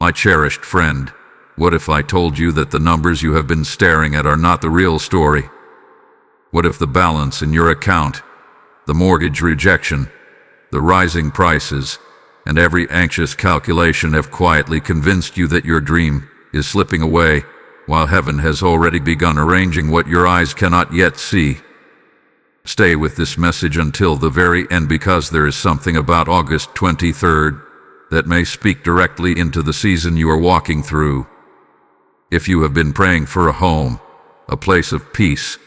My cherished friend, what if I told you that the numbers you have been staring at are not the real story? What if the balance in your account, the mortgage rejection, the rising prices, and every anxious calculation have quietly convinced you that your dream is slipping away, while heaven has already begun arranging what your eyes cannot yet see? Stay with this message until the very end, because there is something about August 23rd that may speak directly into the season you are walking through. If you have been praying for a home, a place of peace,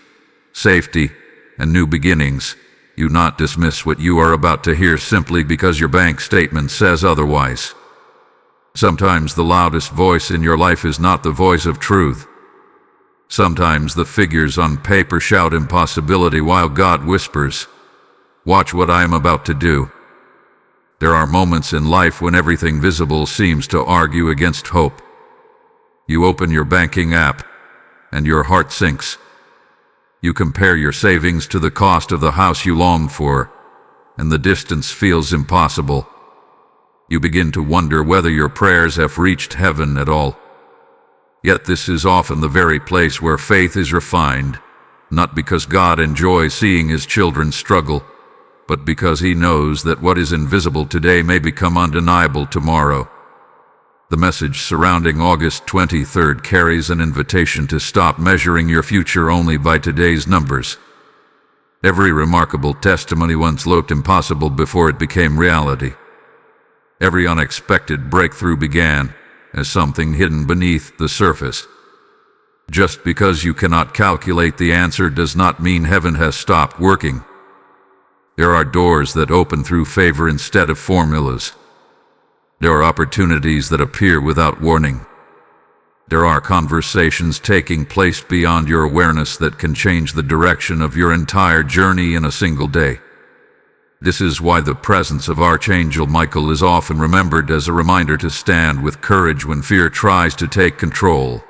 safety, and new beginnings, do not dismiss what you are about to hear simply because your bank statement says otherwise. Sometimes the loudest voice in your life is not the voice of truth. Sometimes the figures on paper shout impossibility while God whispers, "Watch what I am about to do." There are moments in life when everything visible seems to argue against hope. You open your banking app, and your heart sinks. You compare your savings to the cost of the house you long for, and the distance feels impossible. You begin to wonder whether your prayers have reached heaven at all. Yet this is often the very place where faith is refined, not because God enjoys seeing His children struggle, but because He knows that what is invisible today may become undeniable tomorrow. The message surrounding August 23rd carries an invitation to stop measuring your future only by today's numbers. Every remarkable testimony once looked impossible before it became reality. Every unexpected breakthrough began as something hidden beneath the surface. Just because you cannot calculate the answer does not mean heaven has stopped working. There are doors that open through favor instead of formulas. There are opportunities that appear without warning. There are conversations taking place beyond your awareness that can change the direction of your entire journey in a single day. This is why the presence of Archangel Michael is often remembered as a reminder to stand with courage when fear tries to take control.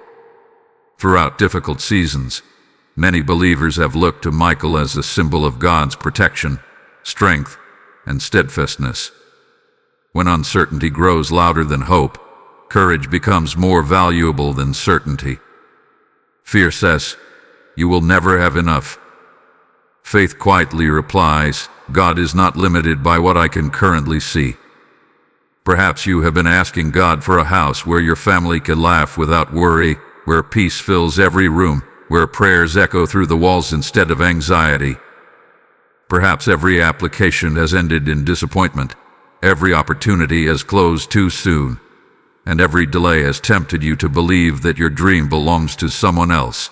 Throughout difficult seasons, many believers have looked to Michael as a symbol of God's protection, strength, and steadfastness. When uncertainty grows louder than hope, courage becomes more valuable than certainty. Fear says, "You will never have enough." Faith quietly replies, "God is not limited by what I can currently see." Perhaps you have been asking God for a house where your family can laugh without worry, where peace fills every room, where prayers echo through the walls instead of anxiety. Perhaps every application has ended in disappointment, every opportunity has closed too soon, and every delay has tempted you to believe that your dream belongs to someone else.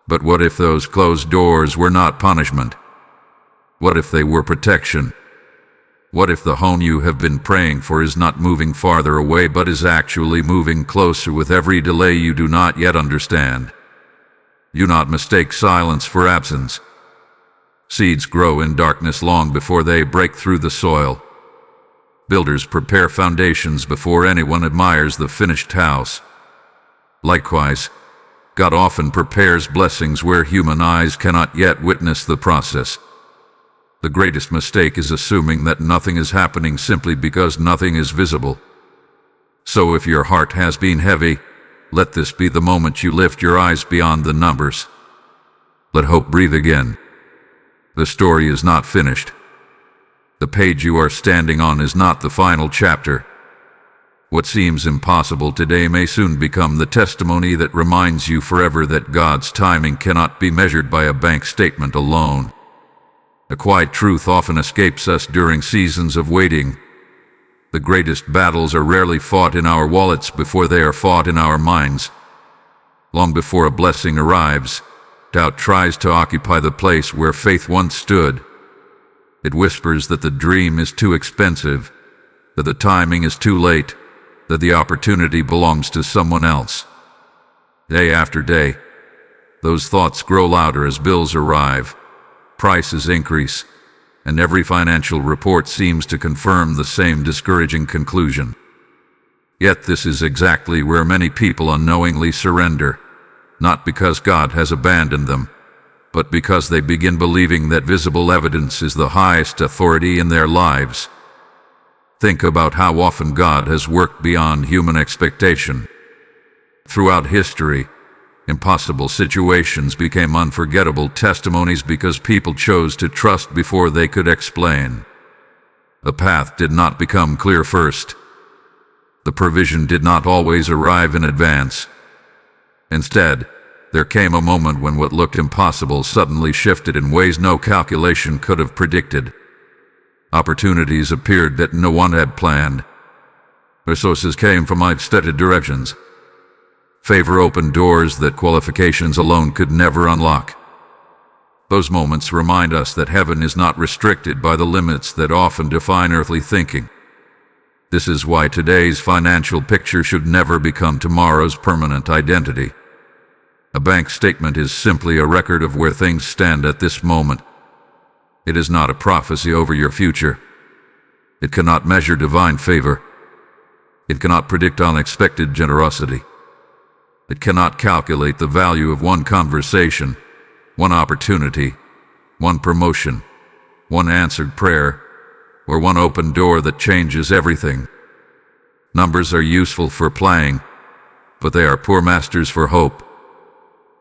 But what if those closed doors were not punishment? What if they were protection? What if the home you have been praying for is not moving farther away but is actually moving closer with every delay you do not yet understand? Do not mistake silence for absence. Seeds grow in darkness long before they break through the soil. Builders prepare foundations before anyone admires the finished house. Likewise, God often prepares blessings where human eyes cannot yet witness the process. The greatest mistake is assuming that nothing is happening simply because nothing is visible. So if your heart has been heavy, let this be the moment you lift your eyes beyond the numbers. Let hope breathe again. The story is not finished. The page you are standing on is not the final chapter. What seems impossible today may soon become the testimony that reminds you forever that God's timing cannot be measured by a bank statement alone. A quiet truth often escapes us during seasons of waiting. The greatest battles are rarely fought in our wallets before they are fought in our minds. Long before a blessing arrives, doubt tries to occupy the place where faith once stood. It whispers that the dream is too expensive, that the timing is too late, that the opportunity belongs to someone else. Day after day, those thoughts grow louder as bills arrive, prices increase, and every financial report seems to confirm the same discouraging conclusion. Yet this is exactly where many people unknowingly surrender, not because God has abandoned them, but because they begin believing that visible evidence is the highest authority in their lives. Think about how often God has worked beyond human expectation. Throughout history, impossible situations became unforgettable testimonies because people chose to trust before they could explain. The path did not become clear first. The provision did not always arrive in advance. Instead, there came a moment when what looked impossible suddenly shifted in ways no calculation could have predicted. Opportunities appeared that no one had planned. Resources came from unexpected directions. Favor opened doors that qualifications alone could never unlock. Those moments remind us that heaven is not restricted by the limits that often define earthly thinking. This is why today's financial picture should never become tomorrow's permanent identity. A bank statement is simply a record of where things stand at this moment. It is not a prophecy over your future. It cannot measure divine favor. It cannot predict unexpected generosity. It cannot calculate the value of one conversation, one opportunity, one promotion, one answered prayer, or one open door that changes everything. Numbers are useful for playing, but they are poor masters for hope.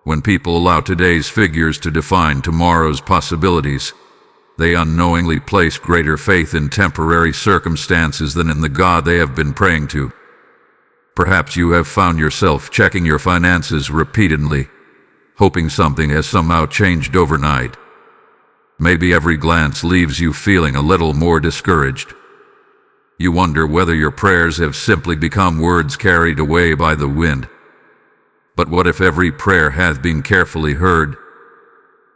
When people allow today's figures to define tomorrow's possibilities, they unknowingly place greater faith in temporary circumstances than in the God they have been praying to. Perhaps you have found yourself checking your finances repeatedly, hoping something has somehow changed overnight. Maybe every glance leaves you feeling a little more discouraged. You wonder whether your prayers have simply become words carried away by the wind. But what if every prayer has been carefully heard?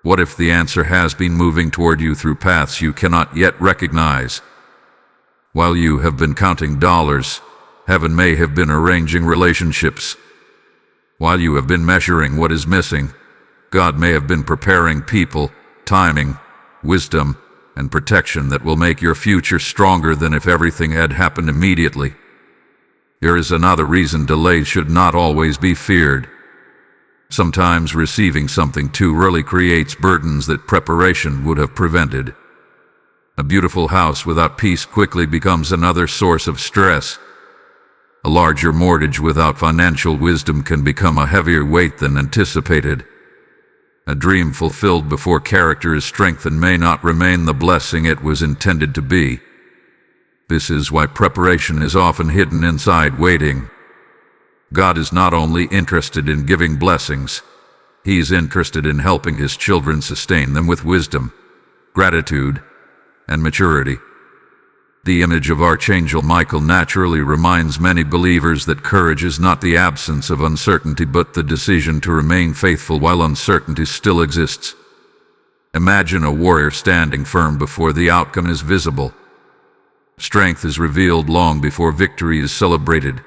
What if the answer has been moving toward you through paths you cannot yet recognize? While you have been counting dollars, heaven may have been arranging relationships. While you have been measuring what is missing, God may have been preparing people, timing, wisdom, and protection that will make your future stronger than if everything had happened immediately. Here is another reason delays should not always be feared. Sometimes receiving something too early creates burdens that preparation would have prevented. A beautiful house without peace quickly becomes another source of stress. A larger mortgage without financial wisdom can become a heavier weight than anticipated. A dream fulfilled before character is strengthened may not remain the blessing it was intended to be. This is why preparation is often hidden inside waiting. God is not only interested in giving blessings, He is interested in helping His children sustain them with wisdom, gratitude, and maturity. The image of Archangel Michael naturally reminds many believers that courage is not the absence of uncertainty but the decision to remain faithful while uncertainty still exists. Imagine a warrior standing firm before the outcome is visible. Strength is revealed long before victory is celebrated.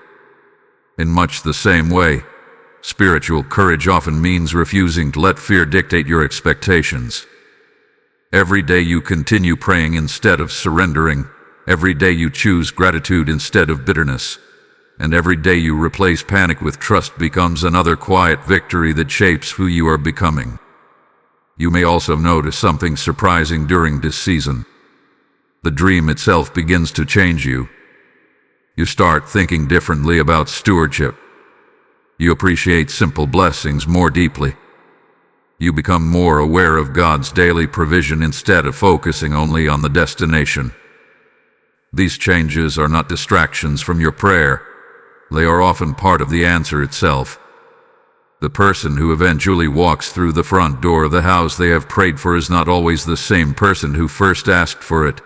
In much the same way, spiritual courage often means refusing to let fear dictate your expectations. Every day you continue praying instead of surrendering. Every day you choose gratitude instead of bitterness. And every day you replace panic with trust becomes another quiet victory that shapes who you are becoming. You may also notice something surprising during this season. The dream itself begins to change you. You start thinking differently about stewardship. You appreciate simple blessings more deeply. You become more aware of God's daily provision instead of focusing only on the destination. These changes are not distractions from your prayer. They are often part of the answer itself. The person who eventually walks through the front door of the house they have prayed for is not always the same person who first asked for it.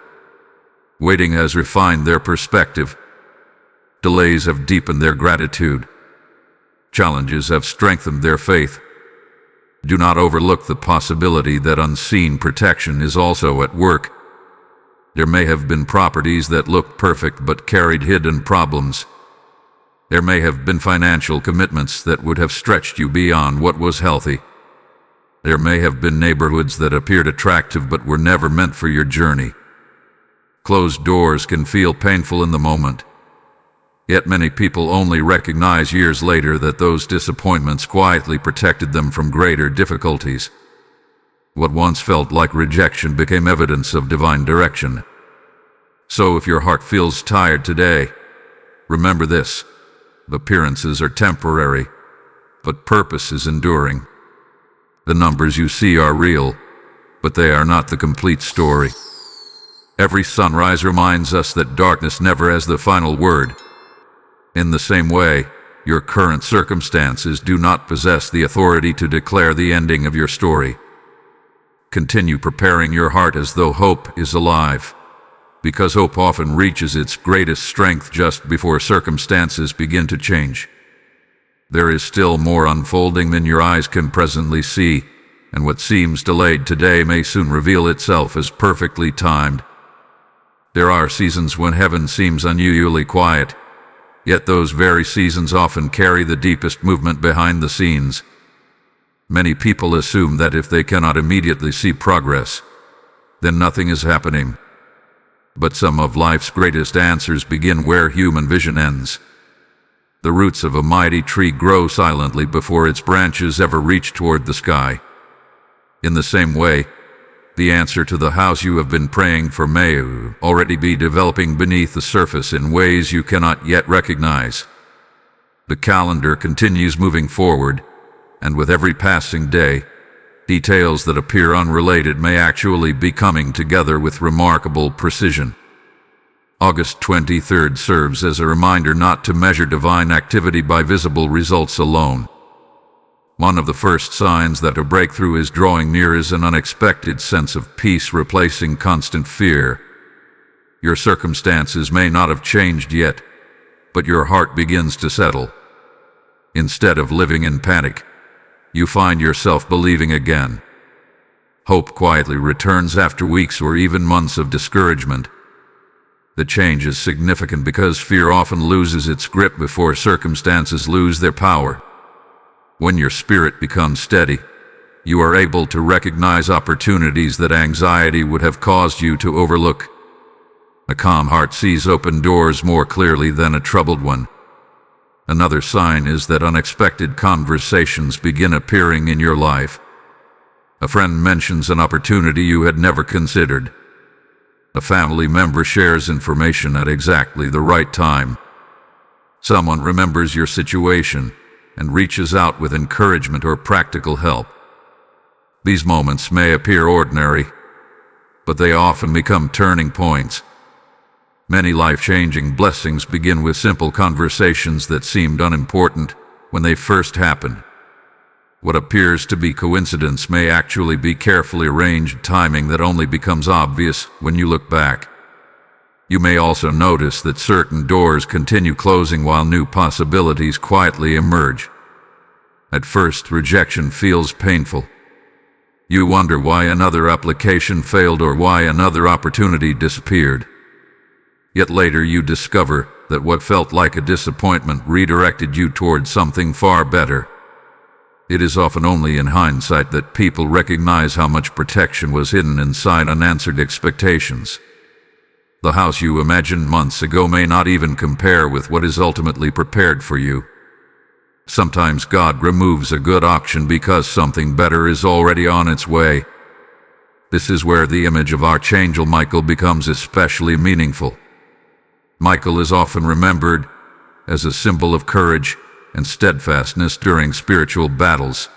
Waiting has refined their perspective. Delays have deepened their gratitude. Challenges have strengthened their faith. Do not overlook the possibility that unseen protection is also at work. There may have been properties that looked perfect but carried hidden problems. There may have been financial commitments that would have stretched you beyond what was healthy. There may have been neighborhoods that appeared attractive but were never meant for your journey. Closed doors can feel painful in the moment. Yet many people only recognize years later that those disappointments quietly protected them from greater difficulties. What once felt like rejection became evidence of divine direction. So if your heart feels tired today, remember this: appearances are temporary, but purpose is enduring. The numbers you see are real, but they are not the complete story. Every sunrise reminds us that darkness never has the final word. In the same way, your current circumstances do not possess the authority to declare the ending of your story. Continue preparing your heart as though hope is alive, because hope often reaches its greatest strength just before circumstances begin to change. There is still more unfolding than your eyes can presently see, and what seems delayed today may soon reveal itself as perfectly timed. There are seasons when heaven seems unusually quiet, yet those very seasons often carry the deepest movement behind the scenes. Many people assume that if they cannot immediately see progress, then nothing is happening. But some of life's greatest answers begin where human vision ends. The roots of a mighty tree grow silently before its branches ever reach toward the sky. In the same way, the answer to the house you have been praying for may already be developing beneath the surface in ways you cannot yet recognize. The calendar continues moving forward, and with every passing day, details that appear unrelated may actually be coming together with remarkable precision. August 23rd serves as a reminder not to measure divine activity by visible results alone. One of the first signs that a breakthrough is drawing near is an unexpected sense of peace replacing constant fear. Your circumstances may not have changed yet, but your heart begins to settle. Instead of living in panic, you find yourself believing again. Hope quietly returns after weeks or even months of discouragement. The change is significant because fear often loses its grip before circumstances lose their power. When your spirit becomes steady, you are able to recognize opportunities that anxiety would have caused you to overlook. A calm heart sees open doors more clearly than a troubled one. Another sign is that unexpected conversations begin appearing in your life. A friend mentions an opportunity you had never considered. A family member shares information at exactly the right time. Someone remembers your situation and reaches out with encouragement or practical help. These moments may appear ordinary, but they often become turning points. Many life-changing blessings begin with simple conversations that seemed unimportant when they first happened. What appears to be coincidence may actually be carefully arranged timing that only becomes obvious when you look back. You may also notice that certain doors continue closing while new possibilities quietly emerge. At first, rejection feels painful. You wonder why another application failed or why another opportunity disappeared. Yet later you discover that what felt like a disappointment redirected you toward something far better. It is often only in hindsight that people recognize how much protection was hidden inside unanswered expectations. The house you imagined months ago may not even compare with what is ultimately prepared for you. Sometimes God removes a good option because something better is already on its way. This is where the image of Archangel Michael becomes especially meaningful. Michael is often remembered as a symbol of courage and steadfastness during spiritual battles.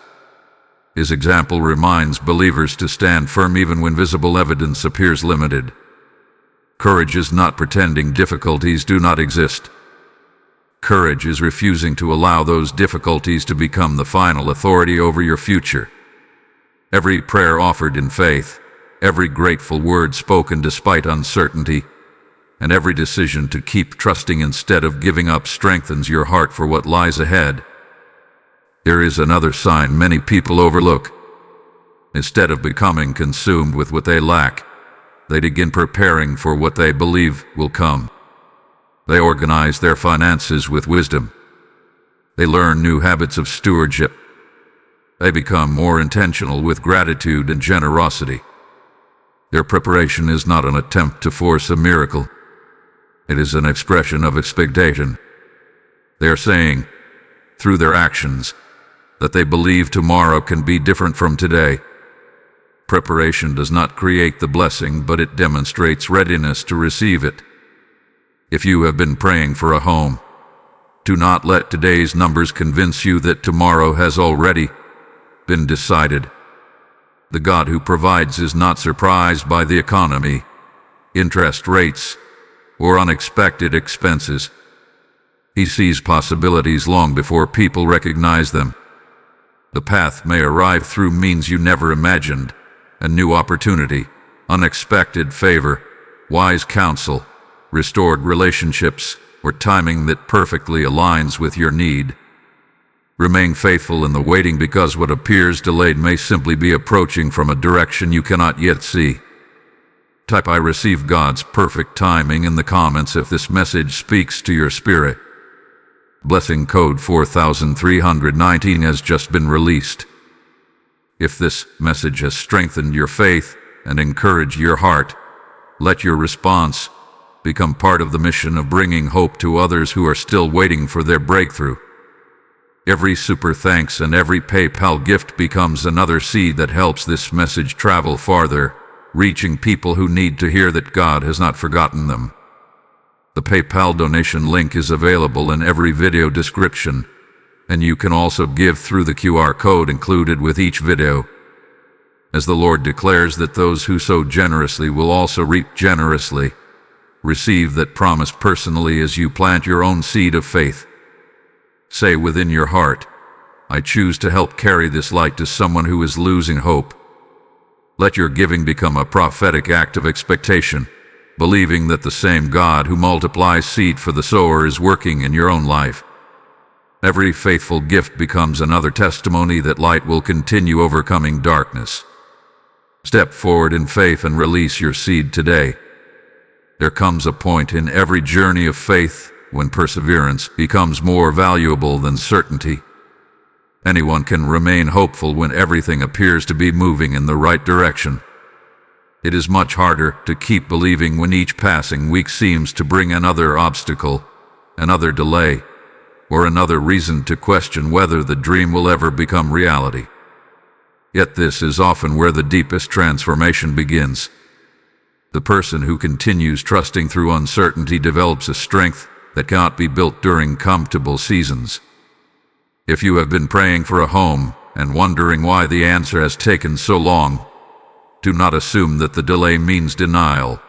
His example reminds believers to stand firm even when visible evidence appears limited. Courage is not pretending difficulties do not exist. Courage is refusing to allow those difficulties to become the final authority over your future. Every prayer offered in faith, every grateful word spoken despite uncertainty, and every decision to keep trusting instead of giving up strengthens your heart for what lies ahead. There is another sign many people overlook. Instead of becoming consumed with what they lack, they begin preparing for what they believe will come. They organize their finances with wisdom. They learn new habits of stewardship. They become more intentional with gratitude and generosity. Their preparation is not an attempt to force a miracle. It is an expression of expectation. They are saying, through their actions, that they believe tomorrow can be different from today. Preparation does not create the blessing, but it demonstrates readiness to receive it. If you have been praying for a home, do not let today's numbers convince you that tomorrow has already been decided. The God who provides is not surprised by the economy, interest rates, or unexpected expenses. He sees possibilities long before people recognize them. The path may arrive through means you never imagined: a new opportunity, unexpected favor, wise counsel, restored relationships, or timing that perfectly aligns with your need. Remain faithful in the waiting, because what appears delayed may simply be approaching from a direction you cannot yet see. Type "I receive God's perfect timing" in the comments if this message speaks to your spirit. Blessing code 4319 has just been released. If this message has strengthened your faith and encouraged your heart, let your response become part of the mission of bringing hope to others who are still waiting for their breakthrough. Every super thanks and every PayPal gift becomes another seed that helps this message travel farther, reaching people who need to hear that God has not forgotten them. The PayPal donation link is available in every video description, and you can also give through the QR code included with each video. As the Lord declares that those who sow generously will also reap generously, receive that promise personally as you plant your own seed of faith. Say within your heart, "I choose to help carry this light to someone who is losing hope." Let your giving become a prophetic act of expectation, believing that the same God who multiplies seed for the sower is working in your own life. Every faithful gift becomes another testimony that light will continue overcoming darkness. Step forward in faith and release your seed today. There comes a point in every journey of faith when perseverance becomes more valuable than certainty. Anyone can remain hopeful when everything appears to be moving in the right direction. It is much harder to keep believing when each passing week seems to bring another obstacle, another delay, or another reason to question whether the dream will ever become reality. Yet this is often where the deepest transformation begins. The person who continues trusting through uncertainty develops a strength that cannot be built during comfortable seasons. If you have been praying for a home and wondering why the answer has taken so long, do not assume that the delay means denial.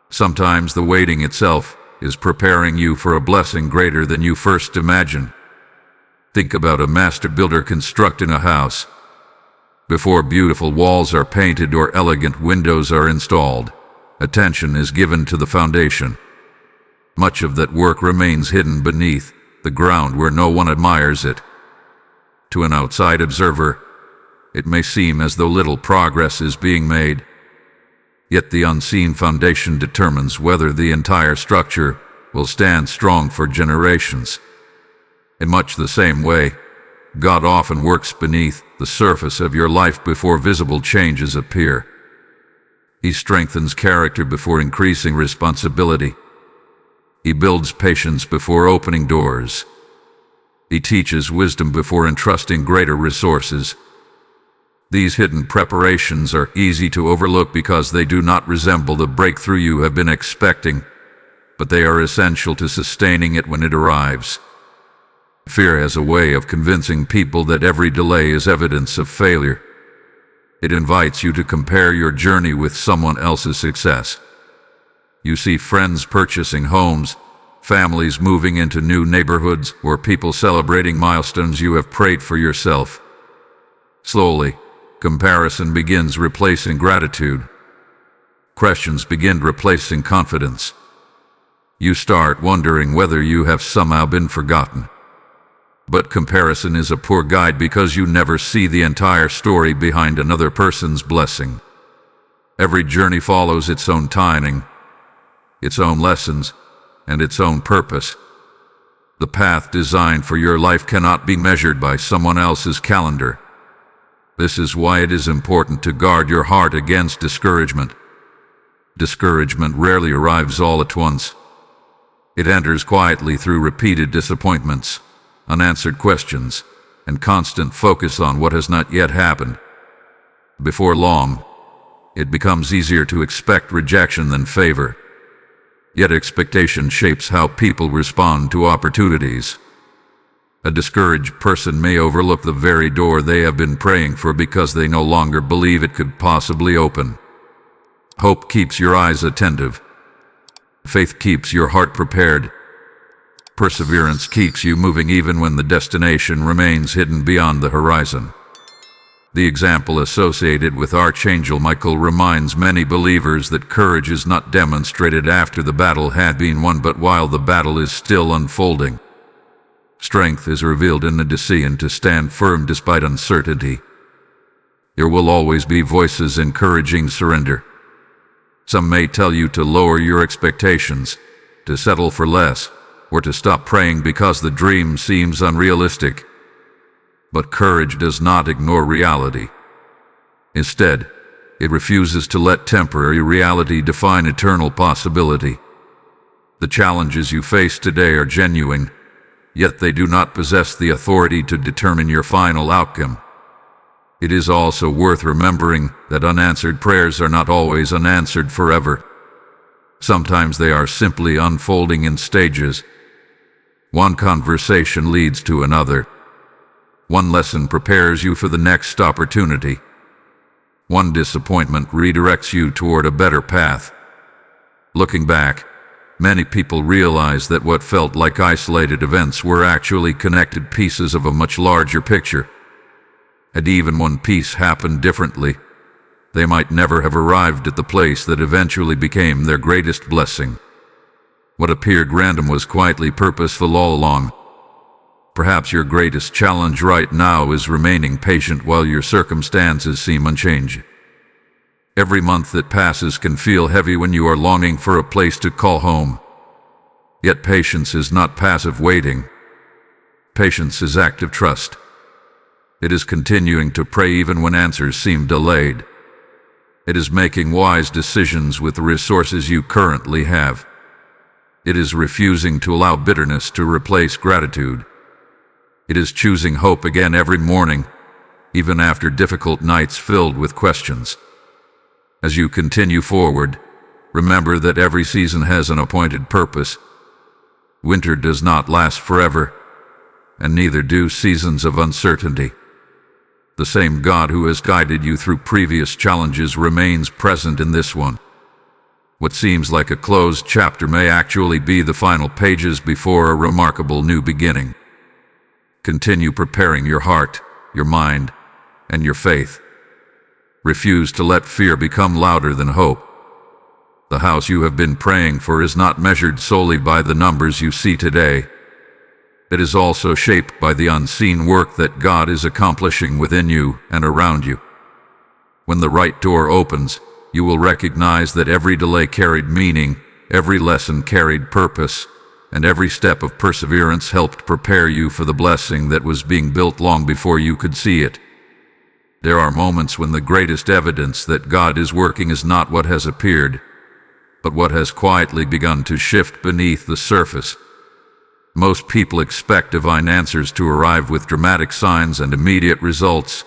Sometimes the waiting itself is preparing you for a blessing greater than you first imagined. Think about a master builder constructing a house. Before beautiful walls are painted or elegant windows are installed, attention is given to the foundation. Much of that work remains hidden beneath the ground where no one admires it. To an outside observer, it may seem as though little progress is being made. Yet the unseen foundation determines whether the entire structure will stand strong for generations. In much the same way, God often works beneath the surface of your life before visible changes appear. He strengthens character before increasing responsibility. He builds patience before opening doors. He teaches wisdom before entrusting greater resources. These hidden preparations are easy to overlook because they do not resemble the breakthrough you have been expecting, but they are essential to sustaining it when it arrives. Fear has a way of convincing people that every delay is evidence of failure. It invites you to compare your journey with someone else's success. You see friends purchasing homes, families moving into new neighborhoods, or people celebrating milestones you have prayed for yourself. Slowly, comparison begins replacing gratitude. Questions begin replacing confidence. You start wondering whether you have somehow been forgotten. But comparison is a poor guide because you never see the entire story behind another person's blessing. Every journey follows its own timing, its own lessons, and its own purpose. The path designed for your life cannot be measured by someone else's calendar. This is why it is important to guard your heart against discouragement. Discouragement rarely arrives all at once. It enters quietly through repeated disappointments, unanswered questions, and constant focus on what has not yet happened. Before long, it becomes easier to expect rejection than favor. Yet expectation shapes how people respond to opportunities. A discouraged person may overlook the very door they have been praying for because they no longer believe it could possibly open. Hope keeps your eyes attentive. Faith keeps your heart prepared. Perseverance keeps you moving even when the destination remains hidden beyond the horizon. The example associated with Archangel Michael reminds many believers that courage is not demonstrated after the battle had been won, but while the battle is still unfolding. Strength is revealed in the decision to stand firm despite uncertainty. There will always be voices encouraging surrender. Some may tell you to lower your expectations, to settle for less, or to stop praying because the dream seems unrealistic. But courage does not ignore reality. Instead, it refuses to let temporary reality define eternal possibility. The challenges you face today are genuine, yet they do not possess the authority to determine your final outcome. It is also worth remembering that unanswered prayers are not always unanswered forever. Sometimes they are simply unfolding in stages. One conversation leads to another. One lesson prepares you for the next opportunity. One disappointment redirects you toward a better path. Looking back, many people realize that what felt like isolated events were actually connected pieces of a much larger picture. Had even one piece happened differently, they might never have arrived at the place that eventually became their greatest blessing. What appeared random was quietly purposeful all along. Perhaps your greatest challenge right now is remaining patient while your circumstances seem unchanged. Every month that passes can feel heavy when you are longing for a place to call home. Yet patience is not passive waiting. Patience is active trust. It is continuing to pray even when answers seem delayed. It is making wise decisions with the resources you currently have. It is refusing to allow bitterness to replace gratitude. It is choosing hope again every morning, even after difficult nights filled with questions. As you continue forward, remember that every season has an appointed purpose. Winter does not last forever, and neither do seasons of uncertainty. The same God who has guided you through previous challenges remains present in this one. What seems like a closed chapter may actually be the final pages before a remarkable new beginning. Continue preparing your heart, your mind, and your faith. Refuse to let fear become louder than hope. The house you have been praying for is not measured solely by the numbers you see today. It is also shaped by the unseen work that God is accomplishing within you and around you. When the right door opens, you will recognize that every delay carried meaning, every lesson carried purpose, and every step of perseverance helped prepare you for the blessing that was being built long before you could see it. There are moments when the greatest evidence that God is working is not what has appeared, but what has quietly begun to shift beneath the surface. Most people expect divine answers to arrive with dramatic signs and immediate results,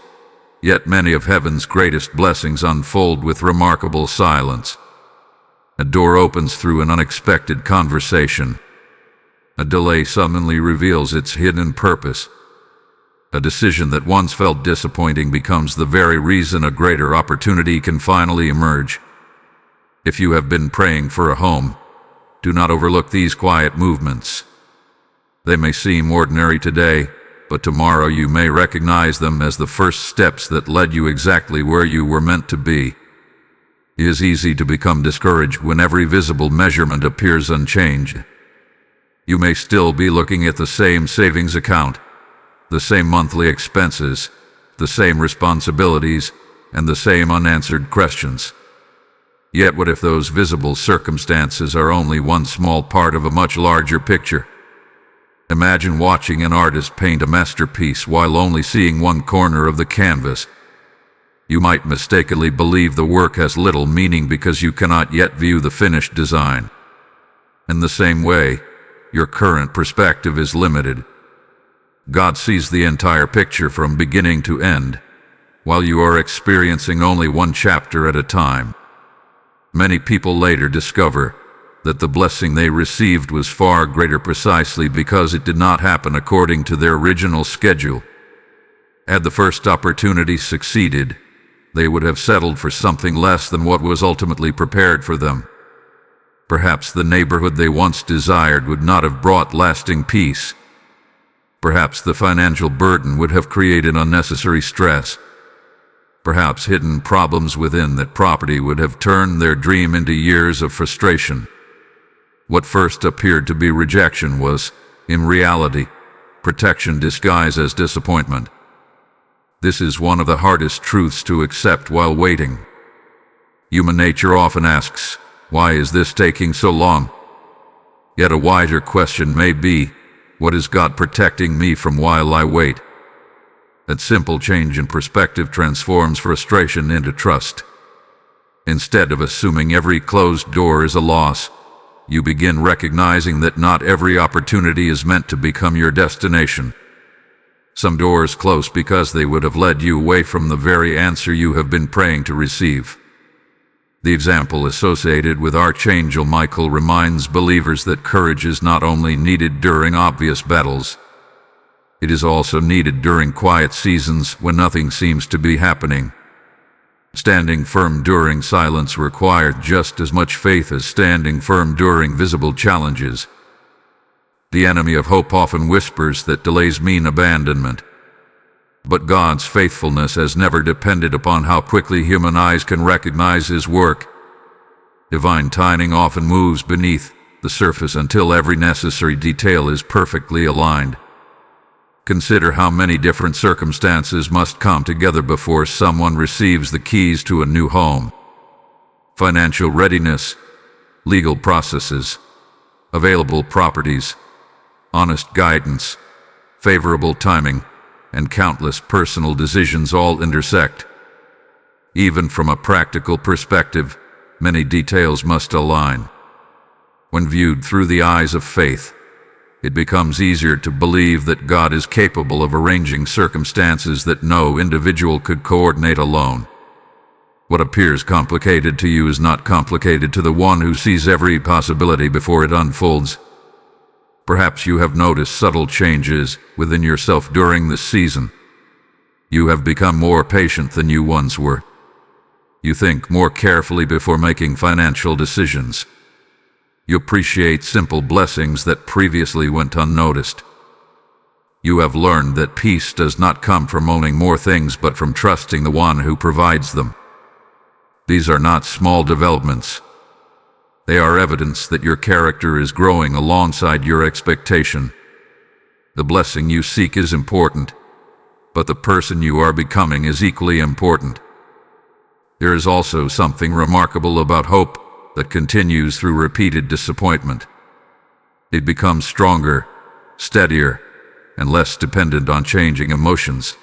yet many of heaven's greatest blessings unfold with remarkable silence. A door opens through an unexpected conversation. A delay suddenly reveals its hidden purpose. A decision that once felt disappointing becomes the very reason a greater opportunity can finally emerge. If you have been praying for a home, do not overlook these quiet movements. They may seem ordinary today, but tomorrow you may recognize them as the first steps that led you exactly where you were meant to be. It is easy to become discouraged when every visible measurement appears unchanged. You may still be looking at the same savings account, the same monthly expenses, the same responsibilities, and the same unanswered questions. Yet what if those visible circumstances are only one small part of a much larger picture? Imagine watching an artist paint a masterpiece while only seeing one corner of the canvas. You might mistakenly believe the work has little meaning because you cannot yet view the finished design. In the same way, your current perspective is limited. God sees the entire picture from beginning to end, while you are experiencing only one chapter at a time. Many people later discover that the blessing they received was far greater precisely because it did not happen according to their original schedule. Had the first opportunity succeeded, they would have settled for something less than what was ultimately prepared for them. Perhaps the neighborhood they once desired would not have brought lasting peace. Perhaps the financial burden would have created unnecessary stress. Perhaps hidden problems within that property would have turned their dream into years of frustration. What first appeared to be rejection was, in reality, protection disguised as disappointment. This is one of the hardest truths to accept while waiting. Human nature often asks, "Why is this taking so long?" Yet a wider question may be, what is God protecting me from while I wait? That simple change in perspective transforms frustration into trust. Instead of assuming every closed door is a loss, you begin recognizing that not every opportunity is meant to become your destination. Some doors close because they would have led you away from the very answer you have been praying to receive. The example associated with Archangel Michael reminds believers that courage is not only needed during obvious battles, it is also needed during quiet seasons when nothing seems to be happening. Standing firm during silence requires just as much faith as standing firm during visible challenges. The enemy of hope often whispers that delays mean abandonment. But God's faithfulness has never depended upon how quickly human eyes can recognize His work. Divine timing often moves beneath the surface until every necessary detail is perfectly aligned. Consider how many different circumstances must come together before someone receives the keys to a new home. Financial readiness, legal processes, available properties, honest guidance, favorable timing, and countless personal decisions all intersect. Even from a practical perspective, many details must align. When viewed through the eyes of faith, it becomes easier to believe that God is capable of arranging circumstances that no individual could coordinate alone. What appears complicated to you is not complicated to the one who sees every possibility before it unfolds. Perhaps you have noticed subtle changes within yourself during this season. You have become more patient than you once were. You think more carefully before making financial decisions. You appreciate simple blessings that previously went unnoticed. You have learned that peace does not come from owning more things but from trusting the one who provides them. These are not small developments. They are evidence that your character is growing alongside your expectation. The blessing you seek is important, but the person you are becoming is equally important. There is also something remarkable about hope that continues through repeated disappointment. It becomes stronger, steadier, and less dependent on changing emotions.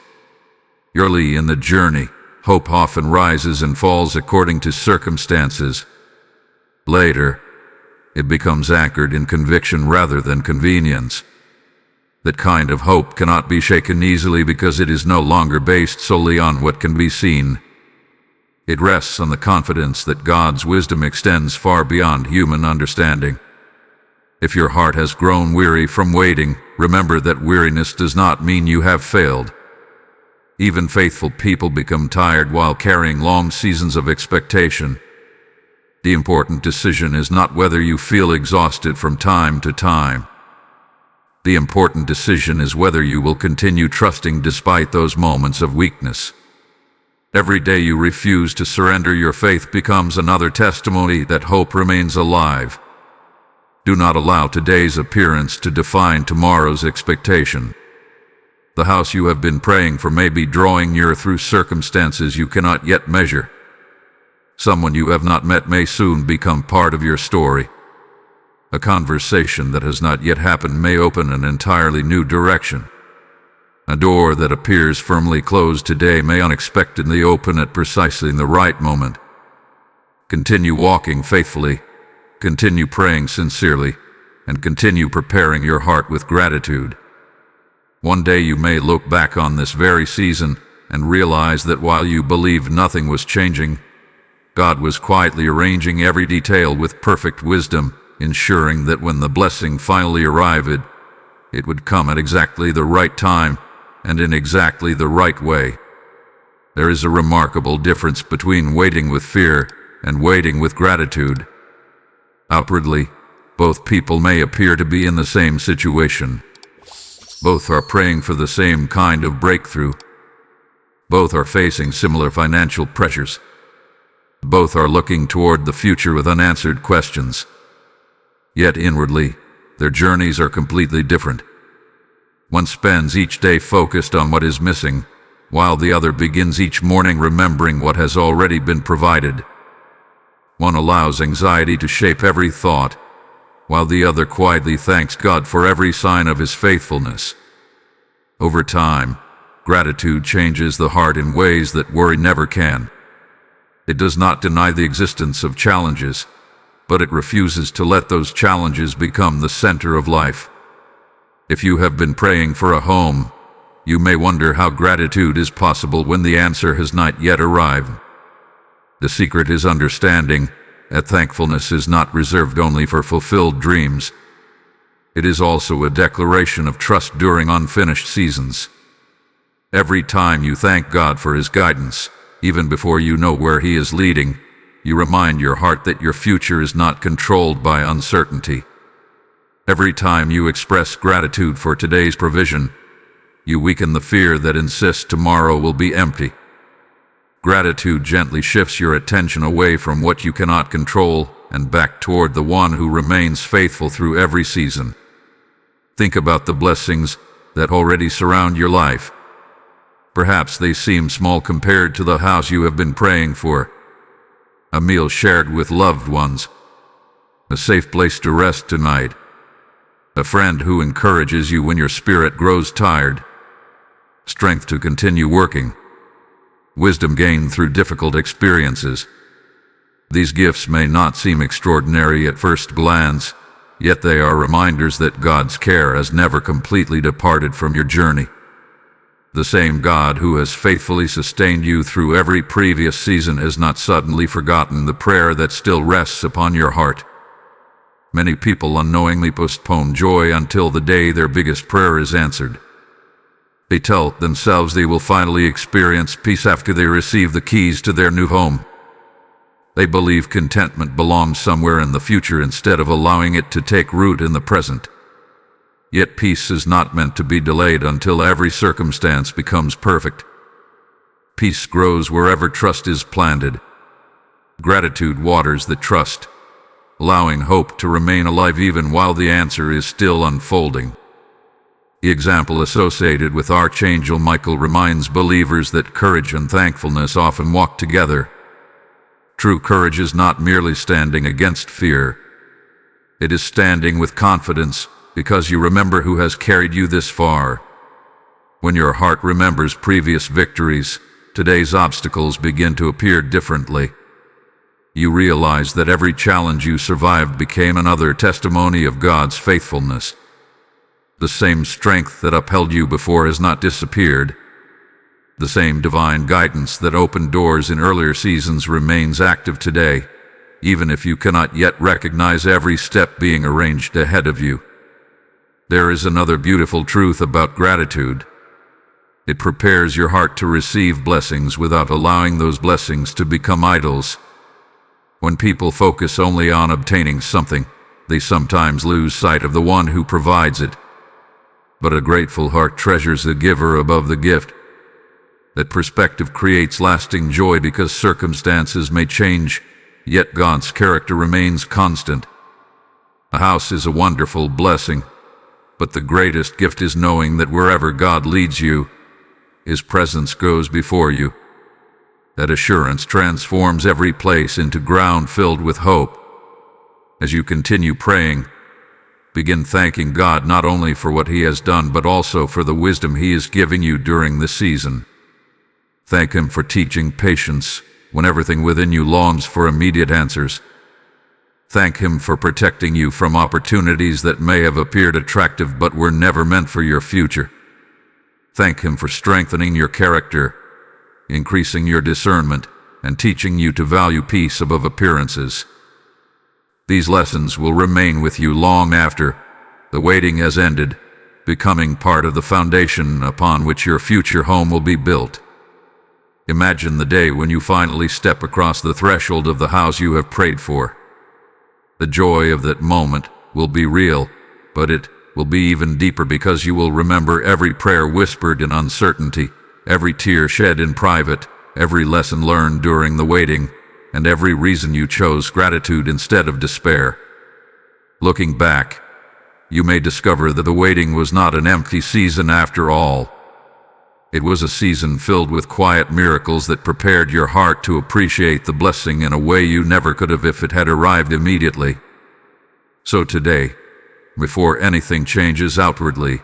Early in the journey, hope often rises and falls according to circumstances. Later, it becomes anchored in conviction rather than convenience. That kind of hope cannot be shaken easily because it is no longer based solely on what can be seen. It rests on the confidence that God's wisdom extends far beyond human understanding. If your heart has grown weary from waiting, remember that weariness does not mean you have failed. Even faithful people become tired while carrying long seasons of expectation. The important decision is not whether you feel exhausted from time to time. The important decision is whether you will continue trusting despite those moments of weakness. Every day you refuse to surrender your faith becomes another testimony that hope remains alive. Do not allow today's appearance to define tomorrow's expectation. The house you have been praying for may be drawing near through circumstances you cannot yet measure. Someone you have not met may soon become part of your story. A conversation that has not yet happened may open an entirely new direction. A door that appears firmly closed today may unexpectedly open at precisely the right moment. Continue walking faithfully, continue praying sincerely, and continue preparing your heart with gratitude. One day you may look back on this very season and realize that while you believed nothing was changing, God was quietly arranging every detail with perfect wisdom ensuring that when the blessing finally arrived, it would come at exactly the right time and in exactly the right way. There is a remarkable difference between waiting with fear and waiting with gratitude. Outwardly, both people may appear to be in the same situation. Both are praying for the same kind of breakthrough. Both are facing similar financial pressures. Both are looking toward the future with unanswered questions. Yet inwardly, their journeys are completely different. One spends each day focused on what is missing, while the other begins each morning remembering what has already been provided. One allows anxiety to shape every thought, while the other quietly thanks God for every sign of His faithfulness. Over time, gratitude changes the heart in ways that worry never can. It does not deny the existence of challenges, but it refuses to let those challenges become the center of life. If you have been praying for a home, you may wonder how gratitude is possible when the answer has not yet arrived. The secret is understanding that thankfulness is not reserved only for fulfilled dreams. It is also a declaration of trust during unfinished seasons. Every time you thank God for His guidance, even before you know where He is leading, you remind your heart that your future is not controlled by uncertainty. Every time you express gratitude for today's provision, you weaken the fear that insists tomorrow will be empty. Gratitude gently shifts your attention away from what you cannot control and back toward the One who remains faithful through every season. Think about the blessings that already surround your life. Perhaps they seem small compared to the house you have been praying for, a meal shared with loved ones, a safe place to rest tonight, a friend who encourages you when your spirit grows tired, strength to continue working, wisdom gained through difficult experiences. These gifts may not seem extraordinary at first glance, yet they are reminders that God's care has never completely departed from your journey. The same God who has faithfully sustained you through every previous season has not suddenly forgotten the prayer that still rests upon your heart. Many people unknowingly postpone joy until the day their biggest prayer is answered. They tell themselves they will finally experience peace after they receive the keys to their new home. They believe contentment belongs somewhere in the future instead of allowing it to take root in the present. Yet peace is not meant to be delayed until every circumstance becomes perfect. Peace grows wherever trust is planted. Gratitude waters the trust, allowing hope to remain alive even while the answer is still unfolding. The example associated with Archangel Michael reminds believers that courage and thankfulness often walk together. True courage is not merely standing against fear. It is standing with confidence because you remember who has carried you this far. When your heart remembers previous victories, today's obstacles begin to appear differently. You realize that every challenge you survived became another testimony of God's faithfulness. The same strength that upheld you before has not disappeared. The same divine guidance that opened doors in earlier seasons remains active today, even if you cannot yet recognize every step being arranged ahead of you. There is another beautiful truth about gratitude. It prepares your heart to receive blessings without allowing those blessings to become idols. When people focus only on obtaining something, they sometimes lose sight of the one who provides it. But a grateful heart treasures the giver above the gift. That perspective creates lasting joy because circumstances may change, yet God's character remains constant. A house is a wonderful blessing, but the greatest gift is knowing that wherever God leads you, His presence goes before you. That assurance transforms every place into ground filled with hope. As you continue praying, begin thanking God not only for what He has done but also for the wisdom He is giving you during this season. Thank Him for teaching patience when everything within you longs for immediate answers. Thank Him for protecting you from opportunities that may have appeared attractive but were never meant for your future. Thank Him for strengthening your character, increasing your discernment, and teaching you to value peace above appearances. These lessons will remain with you long after the waiting has ended, becoming part of the foundation upon which your future home will be built. Imagine the day when you finally step across the threshold of the house you have prayed for. The joy of that moment will be real, but it will be even deeper because you will remember every prayer whispered in uncertainty, every tear shed in private, every lesson learned during the waiting, and every reason you chose gratitude instead of despair. Looking back, you may discover that the waiting was not an empty season after all. It was a season filled with quiet miracles that prepared your heart to appreciate the blessing in a way you never could have if it had arrived immediately. So today, before anything changes outwardly,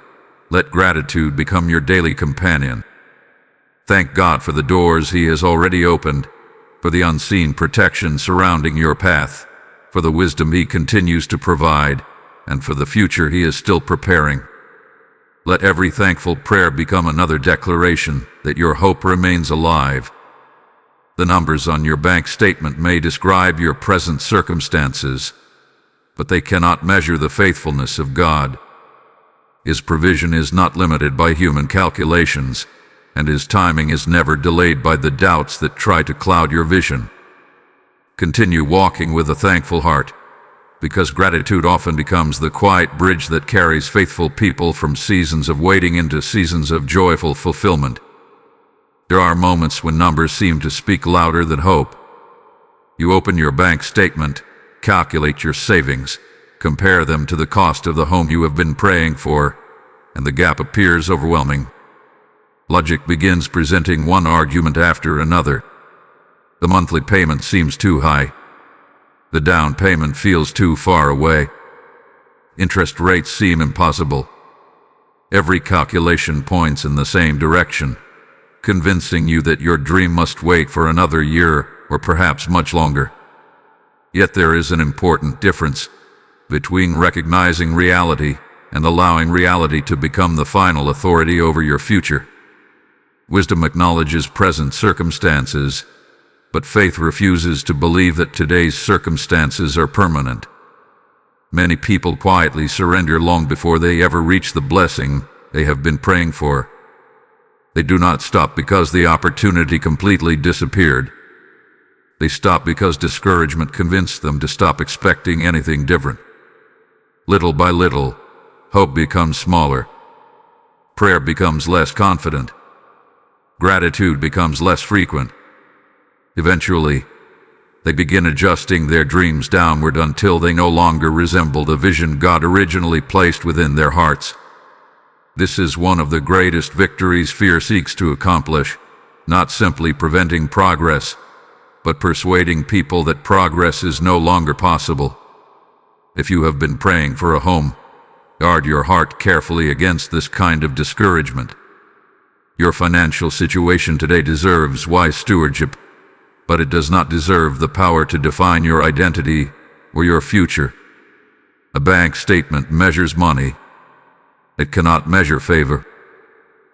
let gratitude become your daily companion. Thank God for the doors He has already opened, for the unseen protection surrounding your path, for the wisdom He continues to provide, and for the future He is still preparing. Let every thankful prayer become another declaration that your hope remains alive. The numbers on your bank statement may describe your present circumstances, but they cannot measure the faithfulness of God. His provision is not limited by human calculations, and His timing is never delayed by the doubts that try to cloud your vision. Continue walking with a thankful heart, because gratitude often becomes the quiet bridge that carries faithful people from seasons of waiting into seasons of joyful fulfillment. There are moments when numbers seem to speak louder than hope. You open your bank statement, calculate your savings, compare them to the cost of the home you have been praying for, and the gap appears overwhelming. Logic begins presenting one argument after another. The monthly payment seems too high. The down payment feels too far away. Interest rates seem impossible. Every calculation points in the same direction, convincing you that your dream must wait for another year or perhaps much longer. Yet there is an important difference between recognizing reality and allowing reality to become the final authority over your future. Wisdom acknowledges present circumstances, but faith refuses to believe that today's circumstances are permanent. Many people quietly surrender long before they ever reach the blessing they have been praying for. They do not stop because the opportunity completely disappeared. They stop because discouragement convinced them to stop expecting anything different. Little by little, hope becomes smaller. Prayer becomes less confident. Gratitude becomes less frequent. Eventually, they begin adjusting their dreams downward until they no longer resemble the vision God originally placed within their hearts. This is one of the greatest victories fear seeks to accomplish, not simply preventing progress, but persuading people that progress is no longer possible. If you have been praying for a home, guard your heart carefully against this kind of discouragement. Your financial situation today deserves wise stewardship, but it does not deserve the power to define your identity or your future. A bank statement measures money. It cannot measure favor.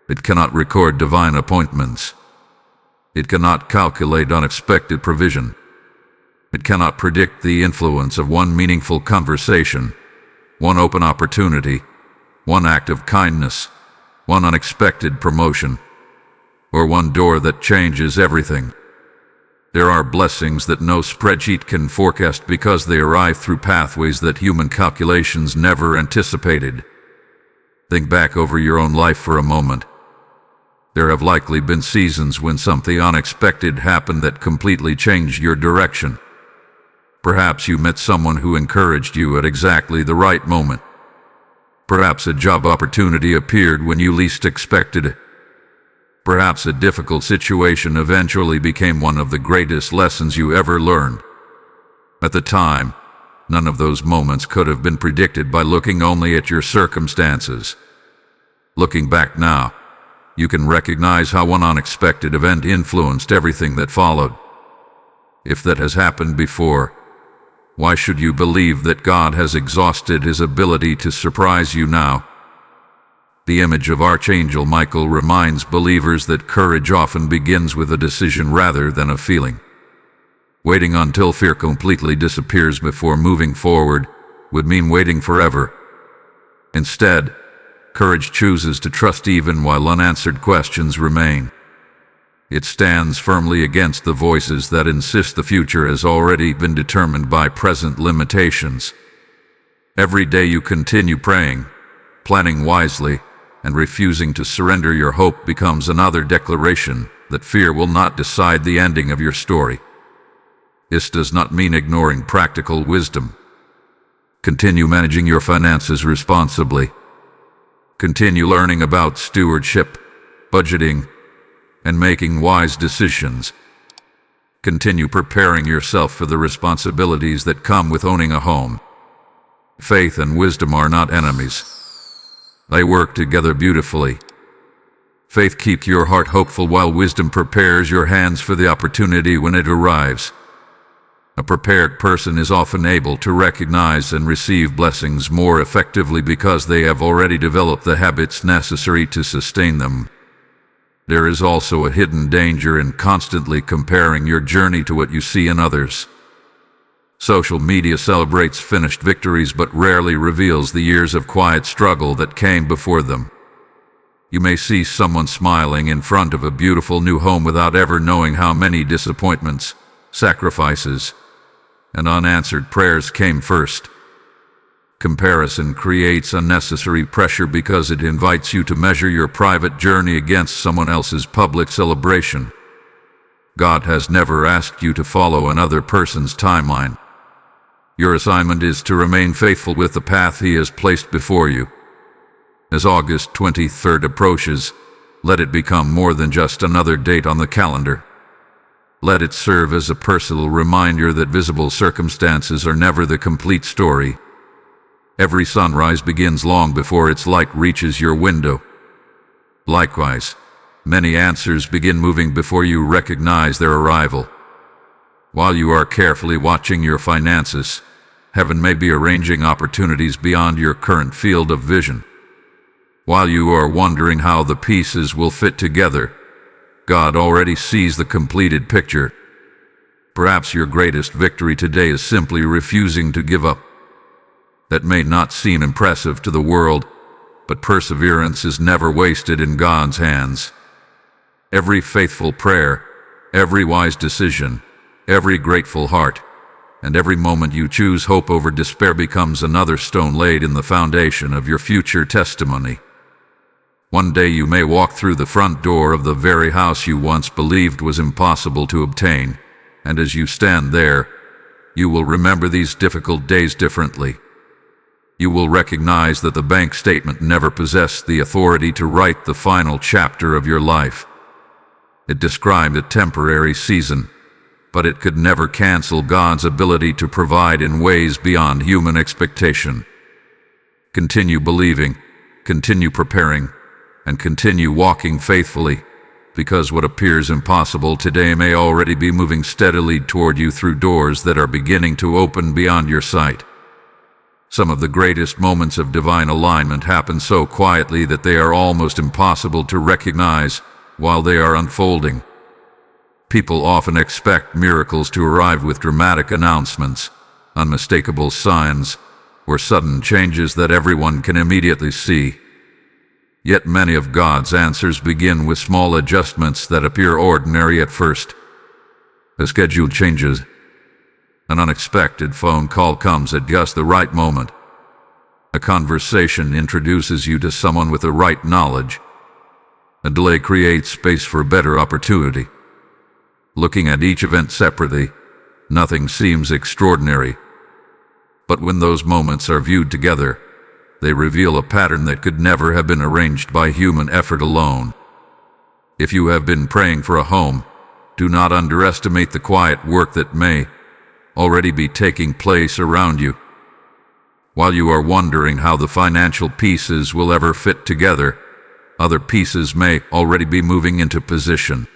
It cannot record divine appointments. It cannot calculate unexpected provision. It cannot predict the influence of one meaningful conversation, one open opportunity, one act of kindness, one unexpected promotion, or one door that changes everything. There are blessings that no spreadsheet can forecast because they arrive through pathways that human calculations never anticipated. Think back over your own life for a moment. There have likely been seasons when something unexpected happened that completely changed your direction. Perhaps you met someone who encouraged you at exactly the right moment. Perhaps a job opportunity appeared when you least expected it. Perhaps a difficult situation eventually became one of the greatest lessons you ever learned. At the time, none of those moments could have been predicted by looking only at your circumstances. Looking back now, you can recognize how one unexpected event influenced everything that followed. If that has happened before, why should you believe that God has exhausted His ability to surprise you now? The image of Archangel Michael reminds believers that courage often begins with a decision rather than a feeling. Waiting until fear completely disappears before moving forward would mean waiting forever. Instead, courage chooses to trust even while unanswered questions remain. It stands firmly against the voices that insist the future has already been determined by present limitations. Every day you continue praying, planning wisely, and refusing to surrender your hope becomes another declaration that fear will not decide the ending of your story. This does not mean ignoring practical wisdom. Continue managing your finances responsibly. Continue learning about stewardship, budgeting, and making wise decisions. Continue preparing yourself for the responsibilities that come with owning a home. Faith and wisdom are not enemies. They work together beautifully. Faith keeps your heart hopeful while wisdom prepares your hands for the opportunity when it arrives. A prepared person is often able to recognize and receive blessings more effectively because they have already developed the habits necessary to sustain them. There is also a hidden danger in constantly comparing your journey to what you see in others. Social media celebrates finished victories but rarely reveals the years of quiet struggle that came before them. You may see someone smiling in front of a beautiful new home without ever knowing how many disappointments, sacrifices, and unanswered prayers came first. Comparison creates unnecessary pressure because it invites you to measure your private journey against someone else's public celebration. God has never asked you to follow another person's timeline. Your assignment is to remain faithful with the path He has placed before you. As August 23rd approaches, let it become more than just another date on the calendar. Let it serve as a personal reminder that visible circumstances are never the complete story. Every sunrise begins long before its light reaches your window. Likewise, many answers begin moving before you recognize their arrival. While you are carefully watching your finances, heaven may be arranging opportunities beyond your current field of vision. While you are wondering how the pieces will fit together, God already sees the completed picture. Perhaps your greatest victory today is simply refusing to give up. That may not seem impressive to the world, but perseverance is never wasted in God's hands. Every faithful prayer, every wise decision, every grateful heart, and every moment you choose hope over despair becomes another stone laid in the foundation of your future testimony. One day you may walk through the front door of the very house you once believed was impossible to obtain, and as you stand there, you will remember these difficult days differently. You will recognize that the bank statement never possessed the authority to write the final chapter of your life. It described a temporary season, but it could never cancel God's ability to provide in ways beyond human expectation. Continue believing, continue preparing, and continue walking faithfully, because what appears impossible today may already be moving steadily toward you through doors that are beginning to open beyond your sight. Some of the greatest moments of divine alignment happen so quietly that they are almost impossible to recognize while they are unfolding. People often expect miracles to arrive with dramatic announcements, unmistakable signs, or sudden changes that everyone can immediately see. Yet many of God's answers begin with small adjustments that appear ordinary at first. A schedule changes. An unexpected phone call comes at just the right moment. A conversation introduces you to someone with the right knowledge. A delay creates space for better opportunity. Looking at each event separately, nothing seems extraordinary. But when those moments are viewed together, they reveal a pattern that could never have been arranged by human effort alone. If you have been praying for a home, do not underestimate the quiet work that may already be taking place around you. While you are wondering how the financial pieces will ever fit together, other pieces may already be moving into position.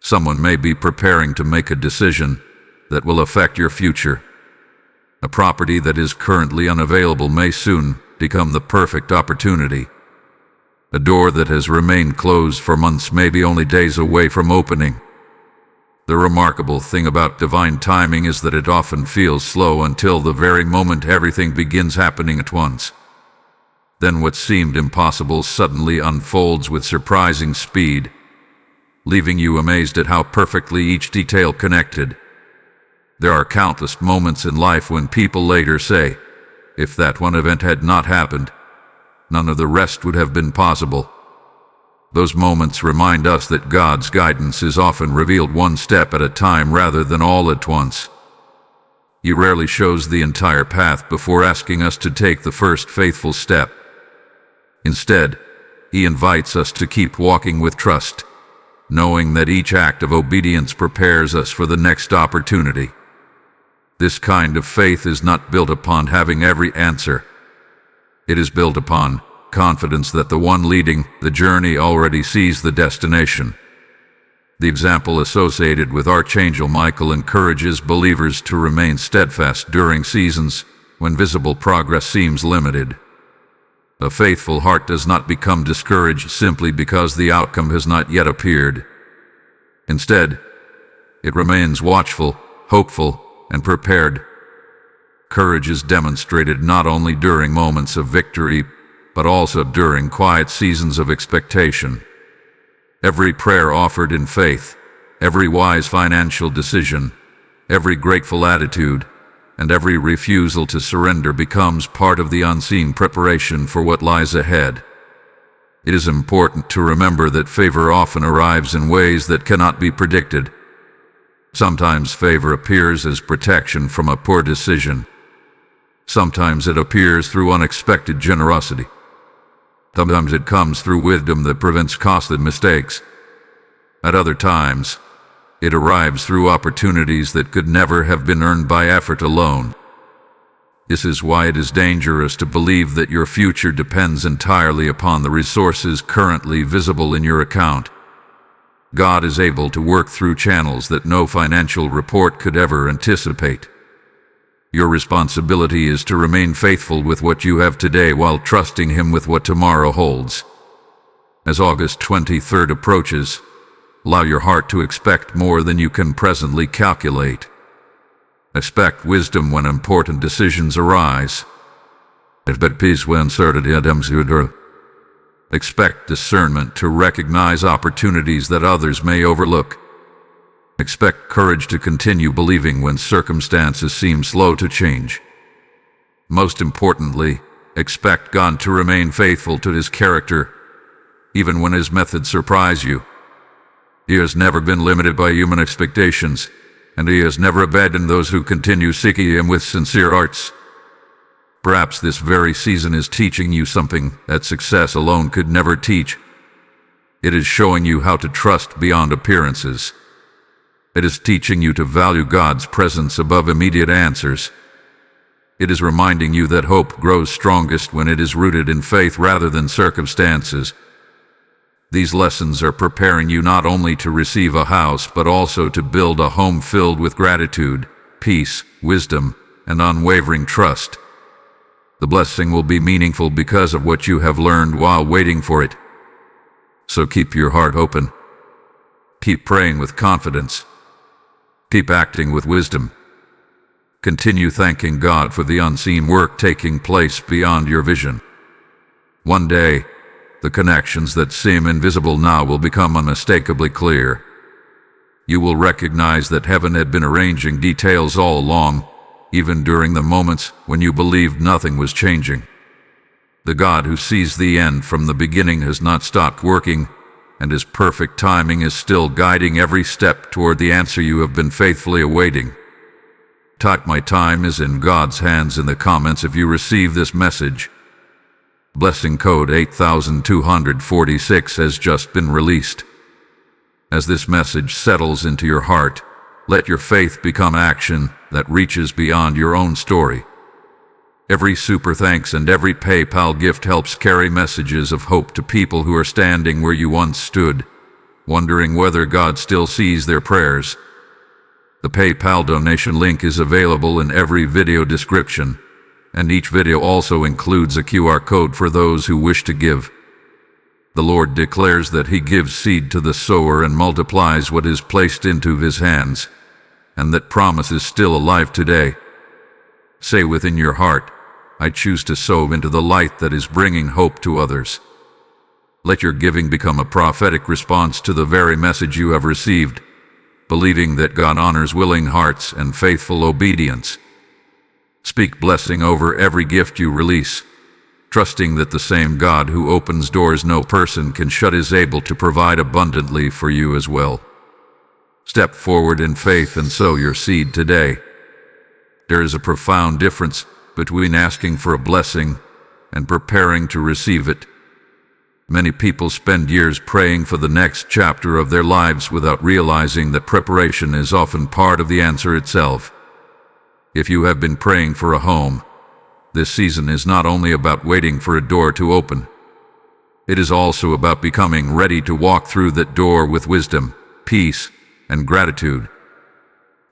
Someone may be preparing to make a decision that will affect your future. A property that is currently unavailable may soon become the perfect opportunity. A door that has remained closed for months may be only days away from opening. The remarkable thing about divine timing is that it often feels slow until the very moment everything begins happening at once. Then what seemed impossible suddenly unfolds with surprising speed, leaving you amazed at how perfectly each detail connected. There are countless moments in life when people later say, if that one event had not happened, none of the rest would have been possible. Those moments remind us that God's guidance is often revealed one step at a time rather than all at once. He rarely shows the entire path before asking us to take the first faithful step. Instead, He invites us to keep walking with trust, knowing that each act of obedience prepares us for the next opportunity. This kind of faith is not built upon having every answer. It is built upon confidence that the one leading the journey already sees the destination. The example associated with Archangel Michael encourages believers to remain steadfast during seasons when visible progress seems limited. A faithful heart does not become discouraged simply because the outcome has not yet appeared. Instead, it remains watchful, hopeful, and prepared. Courage is demonstrated not only during moments of victory, but also during quiet seasons of expectation. Every prayer offered in faith, every wise financial decision, every grateful attitude, and every refusal to surrender becomes part of the unseen preparation for what lies ahead. It is important to remember that favor often arrives in ways that cannot be predicted. Sometimes favor appears as protection from a poor decision. Sometimes it appears through unexpected generosity. Sometimes it comes through wisdom that prevents costly mistakes. At other times, it arrives through opportunities that could never have been earned by effort alone. This is why it is dangerous to believe that your future depends entirely upon the resources currently visible in your account. God is able to work through channels that no financial report could ever anticipate. Your responsibility is to remain faithful with what you have today while trusting Him with what tomorrow holds. As August 23rd approaches, allow your heart to expect more than you can presently calculate. Expect wisdom when important decisions arise. Expect peace when uncertainty comes. Expect discernment to recognize opportunities that others may overlook. Expect courage to continue believing when circumstances seem slow to change. Most importantly, expect God to remain faithful to His character, even when His methods surprise you. He has never been limited by human expectations, and He has never abandoned those who continue seeking Him with sincere hearts. Perhaps this very season is teaching you something that success alone could never teach. It is showing you how to trust beyond appearances. It is teaching you to value God's presence above immediate answers. It is reminding you that hope grows strongest when it is rooted in faith rather than circumstances. These lessons are preparing you not only to receive a house, but also to build a home filled with gratitude, peace, wisdom, and unwavering trust. The blessing will be meaningful because of what you have learned while waiting for it. So keep your heart open. Keep praying with confidence. Keep acting with wisdom. Continue thanking God for the unseen work taking place beyond your vision. One day, the connections that seem invisible now will become unmistakably clear. You will recognize that heaven had been arranging details all along, even during the moments when you believed nothing was changing. The God who sees the end from the beginning has not stopped working, and His perfect timing is still guiding every step toward the answer you have been faithfully awaiting. Type "My time is in God's hands" in the comments if you receive this message. Blessing code 8246 has just been released. As this message settles into your heart, let your faith become action that reaches beyond your own story. Every super thanks and every PayPal gift helps carry messages of hope to people who are standing where you once stood, wondering whether God still sees their prayers. The PayPal donation link is available in every video description, and each video also includes a QR code for those who wish to give. The Lord declares that He gives seed to the sower and multiplies what is placed into his hands, and that promise is still alive today. Say within your heart, I choose to sow into the light that is bringing hope to others. Let your giving become a prophetic response to the very message you have received, believing that God honors willing hearts and faithful obedience. Speak blessing over every gift you release, trusting that the same God who opens doors no person can shut is able to provide abundantly for you as well. Step forward in faith and sow your seed today. There is a profound difference between asking for a blessing and preparing to receive it. Many people spend years praying for the next chapter of their lives without realizing that preparation is often part of the answer itself. If you have been praying for a home, this season is not only about waiting for a door to open. It is also about becoming ready to walk through that door with wisdom, peace, and gratitude.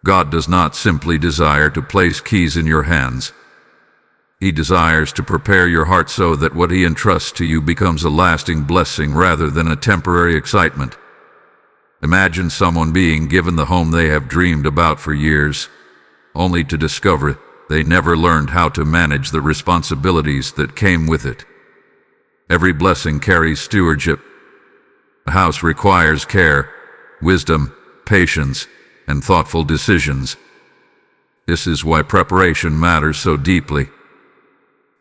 God does not simply desire to place keys in your hands. He desires to prepare your heart so that what He entrusts to you becomes a lasting blessing rather than a temporary excitement. Imagine someone being given the home they have dreamed about for years, only to discover they never learned how to manage the responsibilities that came with it. Every blessing carries stewardship. A house requires care, wisdom, patience, and thoughtful decisions. This is why preparation matters so deeply.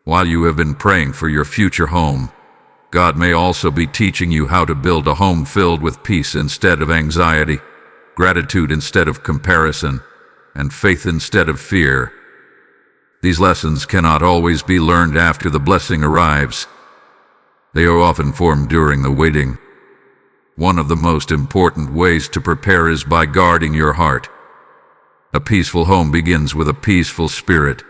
While you have been praying for your future home, God may also be teaching you how to build a home filled with peace instead of anxiety, gratitude instead of comparison, and faith instead of fear. These lessons cannot always be learned after the blessing arrives. They are often formed during the waiting. One of the most important ways to prepare is by guarding your heart. A peaceful home begins with a peaceful spirit.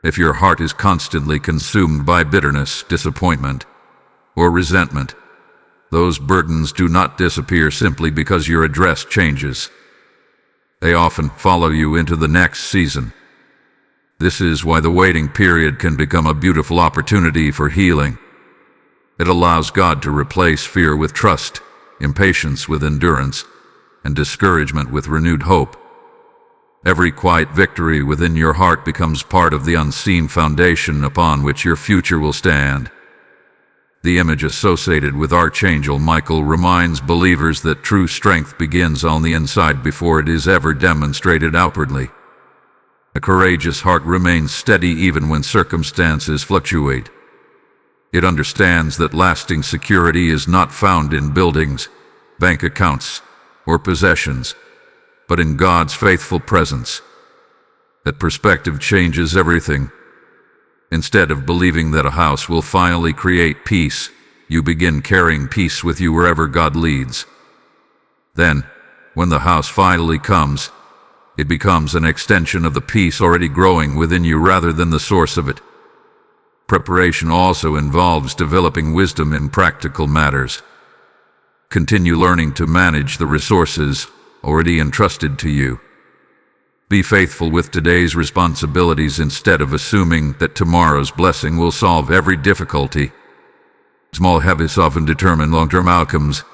If your heart is constantly consumed by bitterness, disappointment, or resentment, those burdens do not disappear simply because your address changes. They often follow you into the next season. This is why the waiting period can become a beautiful opportunity for healing. It allows God to replace fear with trust, impatience with endurance, and discouragement with renewed hope. Every quiet victory within your heart becomes part of the unseen foundation upon which your future will stand. The image associated with Archangel Michael reminds believers that true strength begins on the inside before it is ever demonstrated outwardly. A courageous heart remains steady even when circumstances fluctuate. It understands that lasting security is not found in buildings, bank accounts, or possessions, but in God's faithful presence. That perspective changes everything. Instead of believing that a house will finally create peace, you begin carrying peace with you wherever God leads. Then, when the house finally comes, it becomes an extension of the peace already growing within you rather than the source of it. Preparation also involves developing wisdom in practical matters. Continue learning to manage the resources already entrusted to you. Be faithful with today's responsibilities instead of assuming that tomorrow's blessing will solve every difficulty. Small habits often determine long-term outcomes.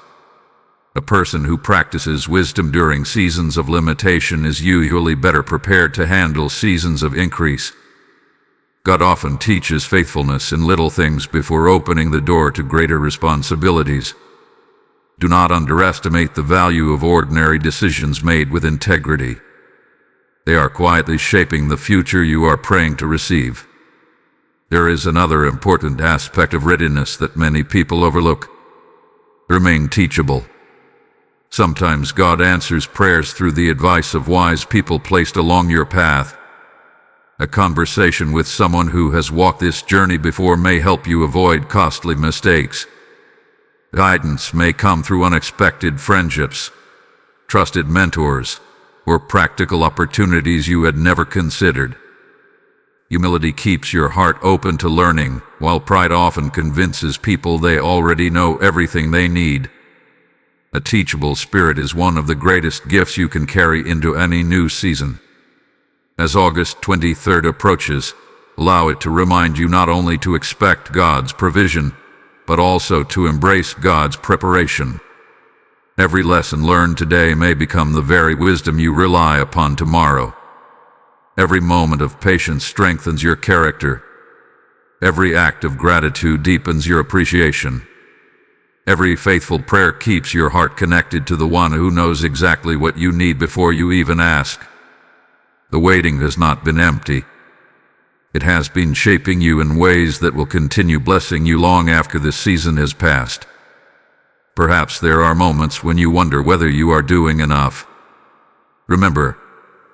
A person who practices wisdom during seasons of limitation is usually better prepared to handle seasons of increase. God often teaches faithfulness in little things before opening the door to greater responsibilities. Do not underestimate the value of ordinary decisions made with integrity. They are quietly shaping the future you are praying to receive. There is another important aspect of readiness that many people overlook. Remain teachable. Sometimes God answers prayers through the advice of wise people placed along your path. A conversation with someone who has walked this journey before may help you avoid costly mistakes. Guidance may come through unexpected friendships, trusted mentors, or practical opportunities you had never considered. Humility keeps your heart open to learning, while pride often convinces people they already know everything they need. A teachable spirit is one of the greatest gifts you can carry into any new season. As August 23rd approaches, allow it to remind you not only to expect God's provision, but also to embrace God's preparation. Every lesson learned today may become the very wisdom you rely upon tomorrow. Every moment of patience strengthens your character. Every act of gratitude deepens your appreciation. Every faithful prayer keeps your heart connected to the one who knows exactly what you need before you even ask. The waiting has not been empty. It has been shaping you in ways that will continue blessing you long after this season has passed. Perhaps there are moments when you wonder whether you are doing enough. Remember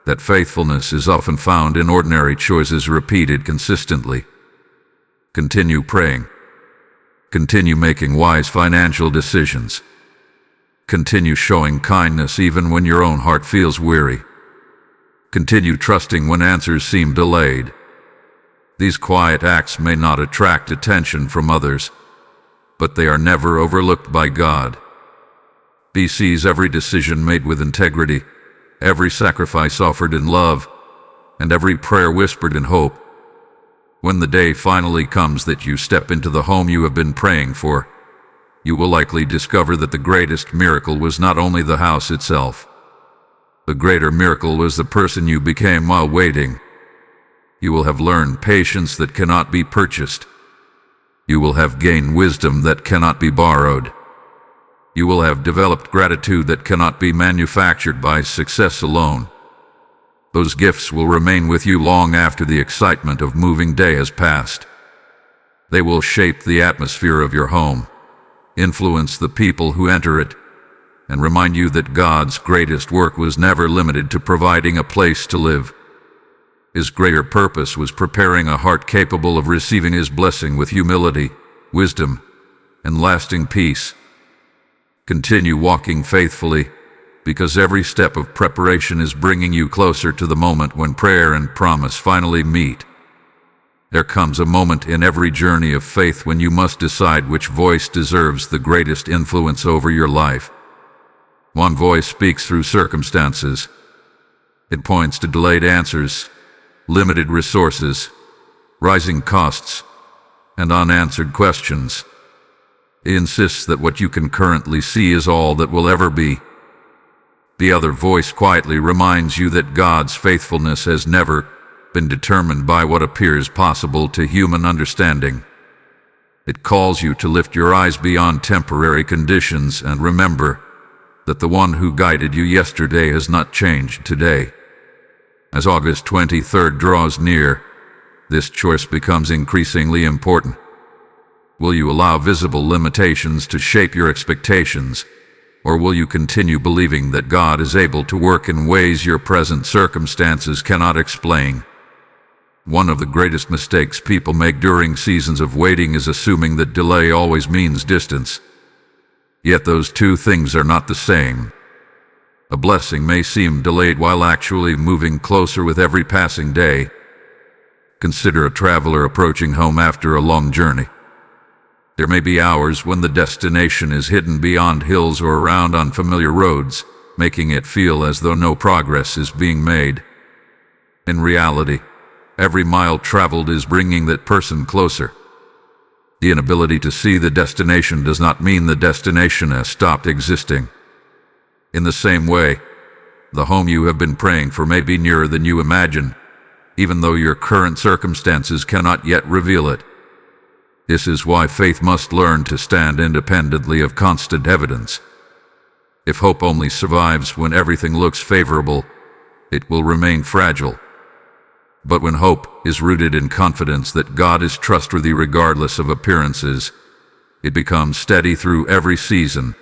that faithfulness is often found in ordinary choices repeated consistently. Continue praying. Continue making wise financial decisions. Continue showing kindness even when your own heart feels weary. Continue trusting when answers seem delayed. These quiet acts may not attract attention from others, but they are never overlooked by God. He sees every decision made with integrity, every sacrifice offered in love, and every prayer whispered in hope. When the day finally comes that you step into the home you have been praying for, you will likely discover that the greatest miracle was not only the house itself. The greater miracle was the person you became while waiting. You will have learned patience that cannot be purchased. You will have gained wisdom that cannot be borrowed. You will have developed gratitude that cannot be manufactured by success alone. Those gifts will remain with you long after the excitement of moving day has passed. They will shape the atmosphere of your home, influence the people who enter it, and remind you that God's greatest work was never limited to providing a place to live. His greater purpose was preparing a heart capable of receiving His blessing with humility, wisdom, and lasting peace. Continue walking faithfully, because every step of preparation is bringing you closer to the moment when prayer and promise finally meet. There comes a moment in every journey of faith when you must decide which voice deserves the greatest influence over your life. One voice speaks through circumstances. It points to delayed answers, limited resources, rising costs, and unanswered questions. It insists that what you can currently see is all that will ever be. The other voice quietly reminds you that God's faithfulness has never been determined by what appears possible to human understanding. It calls you to lift your eyes beyond temporary conditions and remember that the one who guided you yesterday has not changed today. As August 23rd draws near, this choice becomes increasingly important. Will you allow visible limitations to shape your expectations, or will you continue believing that God is able to work in ways your present circumstances cannot explain? One of the greatest mistakes people make during seasons of waiting is assuming that delay always means distance. Yet those two things are not the same. A blessing may seem delayed while actually moving closer with every passing day. Consider a traveler approaching home after a long journey. There may be hours when the destination is hidden beyond hills or around unfamiliar roads, making it feel as though no progress is being made. In reality, every mile traveled is bringing that person closer. The inability to see the destination does not mean the destination has stopped existing. In the same way, the home you have been praying for may be nearer than you imagine, even though your current circumstances cannot yet reveal it. This is why faith must learn to stand independently of constant evidence. If hope only survives when everything looks favorable, it will remain fragile. But when hope is rooted in confidence that God is trustworthy regardless of appearances, it becomes steady through every season.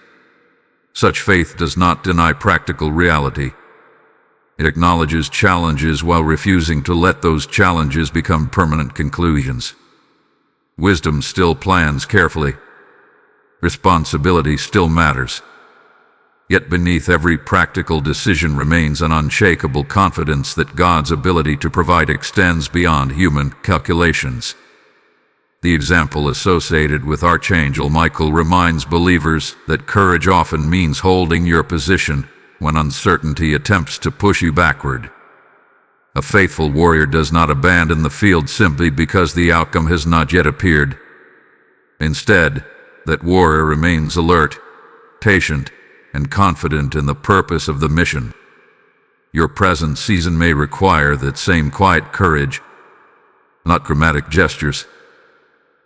Such faith does not deny practical reality. It acknowledges challenges while refusing to let those challenges become permanent conclusions. Wisdom still plans carefully. Responsibility still matters. Yet beneath every practical decision remains an unshakable confidence that God's ability to provide extends beyond human calculations. The example associated with Archangel Michael reminds believers that courage often means holding your position when uncertainty attempts to push you backward. A faithful warrior does not abandon the field simply because the outcome has not yet appeared. Instead, that warrior remains alert, patient, and confident in the purpose of the mission. Your present season may require that same quiet courage, not dramatic gestures,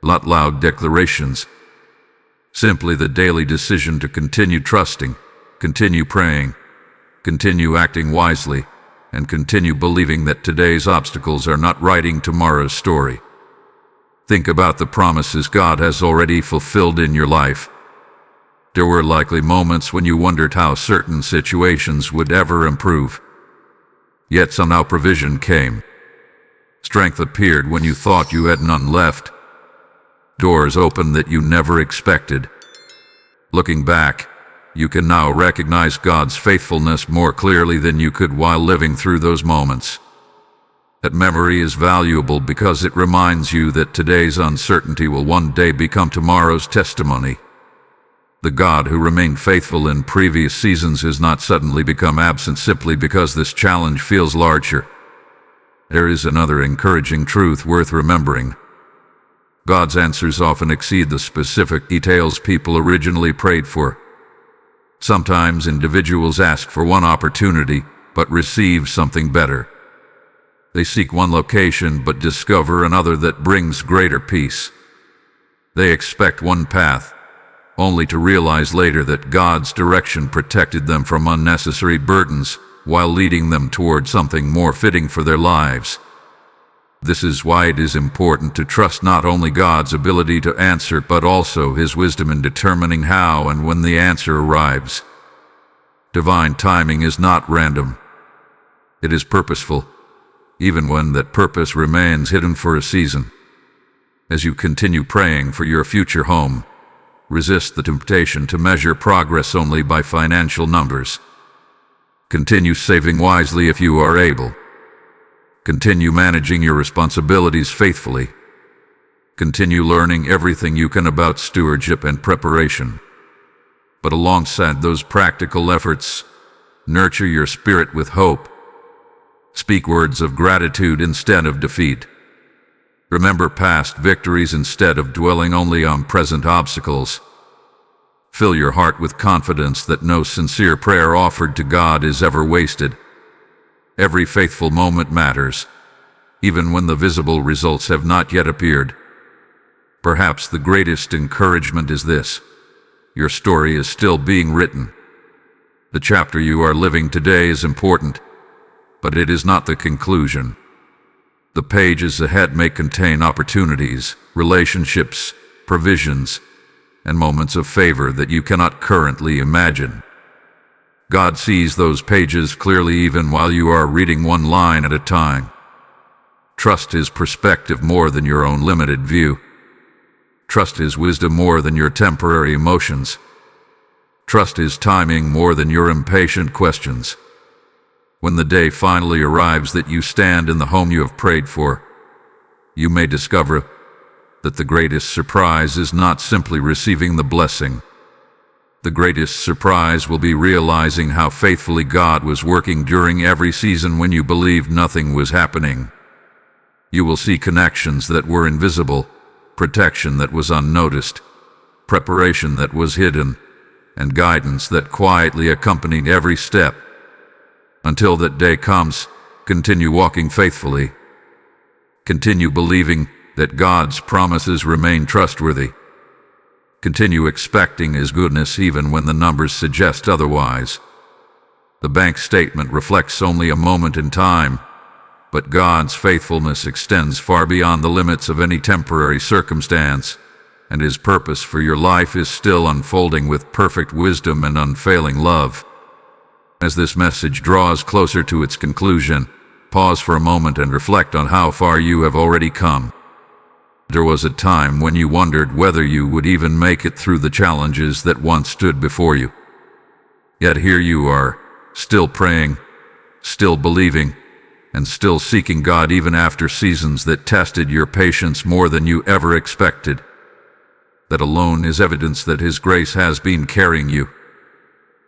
not loud declarations, simply the daily decision to continue trusting, continue praying, continue acting wisely, and continue believing that today's obstacles are not writing tomorrow's story. Think about the promises God has already fulfilled in your life. There were likely moments when you wondered how certain situations would ever improve. Yet somehow provision came. Strength appeared when you thought you had none left. Doors opened that you never expected. Looking back, you can now recognize God's faithfulness more clearly than you could while living through those moments. That memory is valuable because it reminds you that today's uncertainty will one day become tomorrow's testimony. The God who remained faithful in previous seasons has not suddenly become absent simply because this challenge feels larger. There is another encouraging truth worth remembering. God's answers often exceed the specific details people originally prayed for. Sometimes individuals ask for one opportunity, but receive something better. They seek one location, but discover another that brings greater peace. They expect one path, only to realize later that God's direction protected them from unnecessary burdens while leading them toward something more fitting for their lives. This is why it is important to trust not only God's ability to answer but also His wisdom in determining how and when the answer arrives. Divine timing is not random. It is purposeful, even when that purpose remains hidden for a season. As you continue praying for your future home, resist the temptation to measure progress only by financial numbers. Continue saving wisely if you are able. Continue managing your responsibilities faithfully. Continue learning everything you can about stewardship and preparation. But alongside those practical efforts, nurture your spirit with hope. Speak words of gratitude instead of defeat. Remember past victories instead of dwelling only on present obstacles. Fill your heart with confidence that no sincere prayer offered to God is ever wasted. Every faithful moment matters, even when the visible results have not yet appeared. Perhaps the greatest encouragement is this: your story is still being written. The chapter you are living today is important, but it is not the conclusion. The pages ahead may contain opportunities, relationships, provisions, and moments of favor that you cannot currently imagine. God sees those pages clearly even while you are reading one line at a time. Trust His perspective more than your own limited view. Trust His wisdom more than your temporary emotions. Trust His timing more than your impatient questions. When the day finally arrives that you stand in the home you have prayed for, you may discover that the greatest surprise is not simply receiving the blessing. The greatest surprise will be realizing how faithfully God was working during every season when you believed nothing was happening. You will see connections that were invisible, protection that was unnoticed, preparation that was hidden, and guidance that quietly accompanied every step. Until that day comes, continue walking faithfully. Continue believing that God's promises remain trustworthy. Continue expecting His goodness even when the numbers suggest otherwise. The bank statement reflects only a moment in time, but God's faithfulness extends far beyond the limits of any temporary circumstance, and His purpose for your life is still unfolding with perfect wisdom and unfailing love. As this message draws closer to its conclusion, pause for a moment and reflect on how far you have already come. There was a time when you wondered whether you would even make it through the challenges that once stood before you. Yet here you are, still praying, still believing, and still seeking God even after seasons that tested your patience more than you ever expected. That alone is evidence that His grace has been carrying you.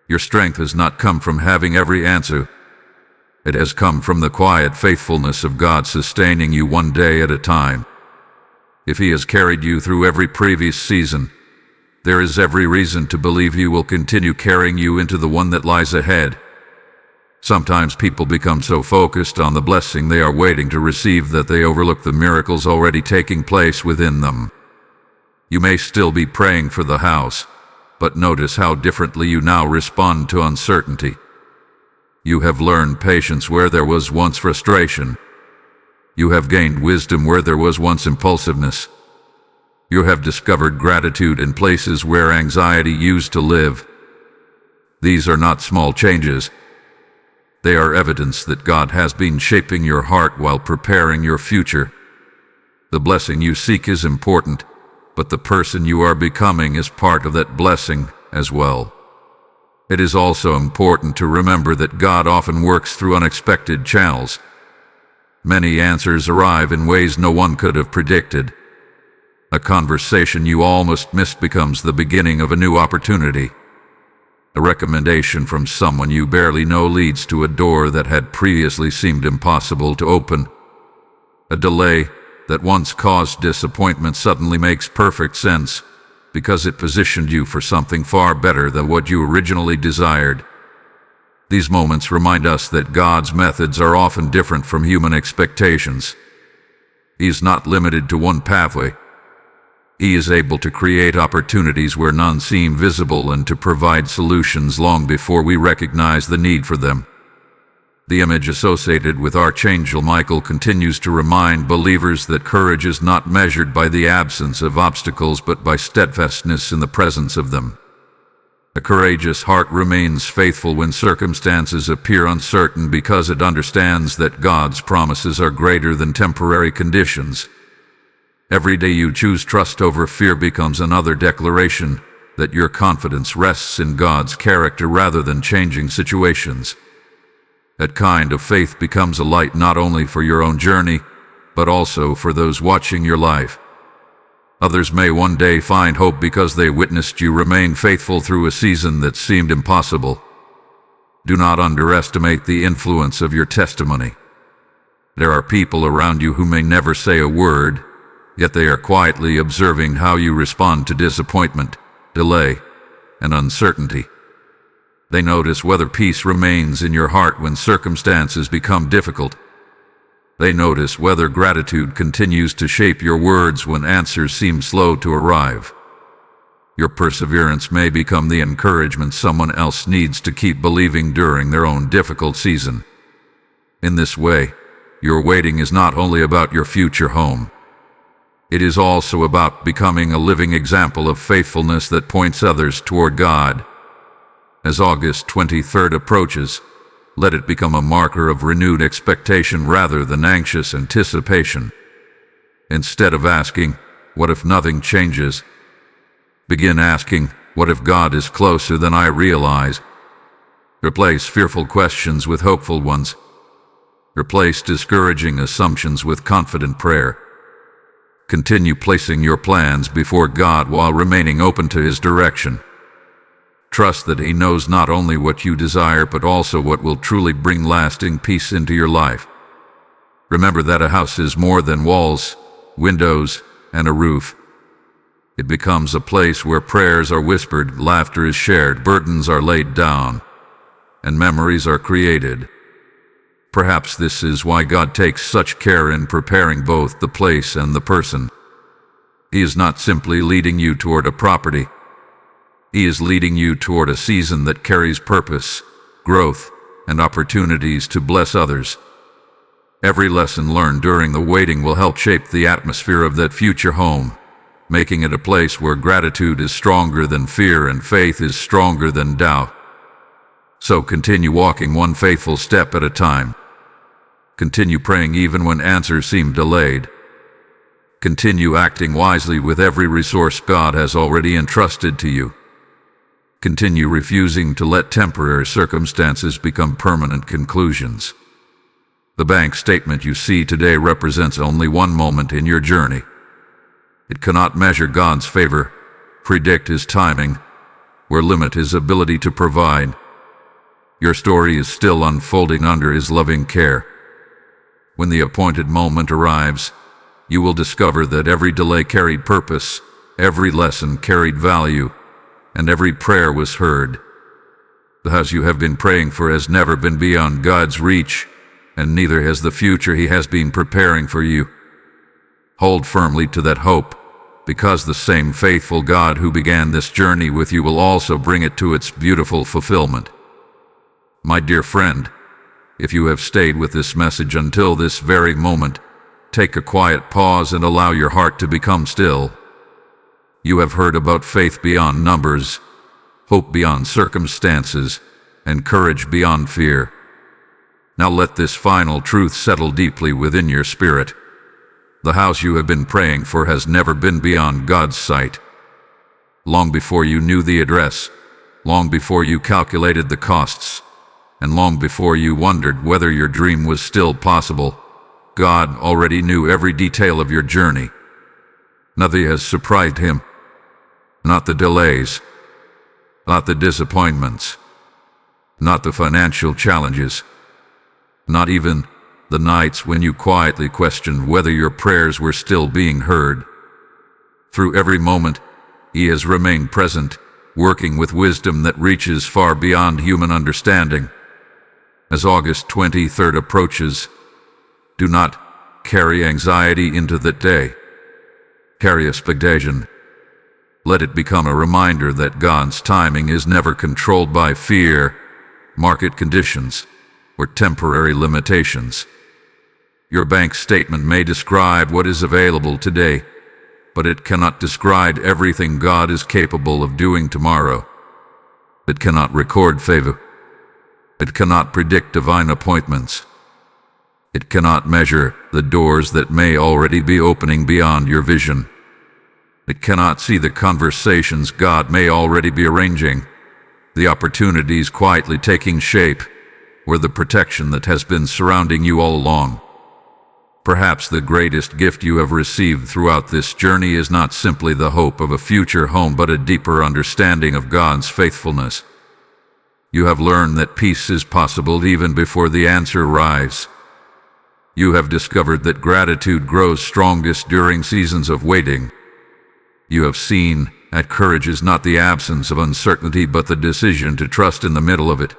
Your strength has not come from having every answer. It has come from the quiet faithfulness of God sustaining you one day at a time. If He has carried you through every previous season, there is every reason to believe He will continue carrying you into the one that lies ahead. Sometimes people become so focused on the blessing they are waiting to receive that they overlook the miracles already taking place within them. You may still be praying for the house, but notice how differently you now respond to uncertainty. You have learned patience where there was once frustration. You have gained wisdom where there was once impulsiveness. You have discovered gratitude in places where anxiety used to live. These are not small changes. They are evidence that God has been shaping your heart while preparing your future. The blessing you seek is important, but the person you are becoming is part of that blessing as well. It is also important to remember that God often works through unexpected channels. Many answers arrive in ways no one could have predicted. A conversation you almost missed becomes the beginning of a new opportunity. A recommendation from someone you barely know leads to a door that had previously seemed impossible to open. A delay that once caused disappointment suddenly makes perfect sense because it positioned you for something far better than what you originally desired. These moments remind us that God's methods are often different from human expectations. He is not limited to one pathway. He is able to create opportunities where none seem visible and to provide solutions long before we recognize the need for them. The image associated with Archangel Michael continues to remind believers that courage is not measured by the absence of obstacles but by steadfastness in the presence of them. A courageous heart remains faithful when circumstances appear uncertain because it understands that God's promises are greater than temporary conditions. Every day you choose trust over fear becomes another declaration that your confidence rests in God's character rather than changing situations. That kind of faith becomes a light not only for your own journey, but also for those watching your life. Others may one day find hope because they witnessed you remain faithful through a season that seemed impossible. Do not underestimate the influence of your testimony. There are people around you who may never say a word, yet they are quietly observing how you respond to disappointment, delay, and uncertainty. They notice whether peace remains in your heart when circumstances become difficult. They notice whether gratitude continues to shape your words when answers seem slow to arrive. Your perseverance may become the encouragement someone else needs to keep believing during their own difficult season. In this way, your waiting is not only about your future home. It is also about becoming a living example of faithfulness that points others toward God. As August 23rd approaches, let it become a marker of renewed expectation rather than anxious anticipation. Instead of asking, "What if nothing changes?" begin asking, "What if God is closer than I realize?" Replace fearful questions with hopeful ones. Replace discouraging assumptions with confident prayer. Continue placing your plans before God while remaining open to His direction. Trust that He knows not only what you desire but also what will truly bring lasting peace into your life. Remember that a house is more than walls, windows, and a roof. It becomes a place where prayers are whispered, laughter is shared, burdens are laid down, and memories are created. Perhaps this is why God takes such care in preparing both the place and the person. He is not simply leading you toward a property. He is leading you toward a season that carries purpose, growth, and opportunities to bless others. Every lesson learned during the waiting will help shape the atmosphere of that future home, making it a place where gratitude is stronger than fear and faith is stronger than doubt. So continue walking one faithful step at a time. Continue praying even when answers seem delayed. Continue acting wisely with every resource God has already entrusted to you. Continue refusing to let temporary circumstances become permanent conclusions. The bank statement you see today represents only one moment in your journey. It cannot measure God's favor, predict His timing, or limit His ability to provide. Your story is still unfolding under His loving care. When the appointed moment arrives, you will discover that every delay carried purpose, every lesson carried value, and every prayer was heard. The house you have been praying for has never been beyond God's reach, and neither has the future He has been preparing for you. Hold firmly to that hope, because the same faithful God who began this journey with you will also bring it to its beautiful fulfillment. My dear friend, if you have stayed with this message until this very moment, take a quiet pause and allow your heart to become still. You have heard about faith beyond numbers, hope beyond circumstances, and courage beyond fear. Now let this final truth settle deeply within your spirit. The house you have been praying for has never been beyond God's sight. Long before you knew the address, long before you calculated the costs, and long before you wondered whether your dream was still possible, God already knew every detail of your journey. Nothing has surprised Him. Not the delays, not the disappointments, not the financial challenges, not even the nights when you quietly questioned whether your prayers were still being heard. Through every moment, He has remained present, working with wisdom that reaches far beyond human understanding. As August 23rd approaches, do not carry anxiety into that day. Carry expectation. Let it become a reminder that God's timing is never controlled by fear, market conditions, or temporary limitations. Your bank statement may describe what is available today, but it cannot describe everything God is capable of doing tomorrow. It cannot record favor. It cannot predict divine appointments. It cannot measure the doors that may already be opening beyond your vision. It cannot see the conversations God may already be arranging, the opportunities quietly taking shape, or the protection that has been surrounding you all along. Perhaps the greatest gift you have received throughout this journey is not simply the hope of a future home, but a deeper understanding of God's faithfulness. You have learned that peace is possible even before the answer arrives. You have discovered that gratitude grows strongest during seasons of waiting. You have seen that courage is not the absence of uncertainty, but the decision to trust in the middle of it.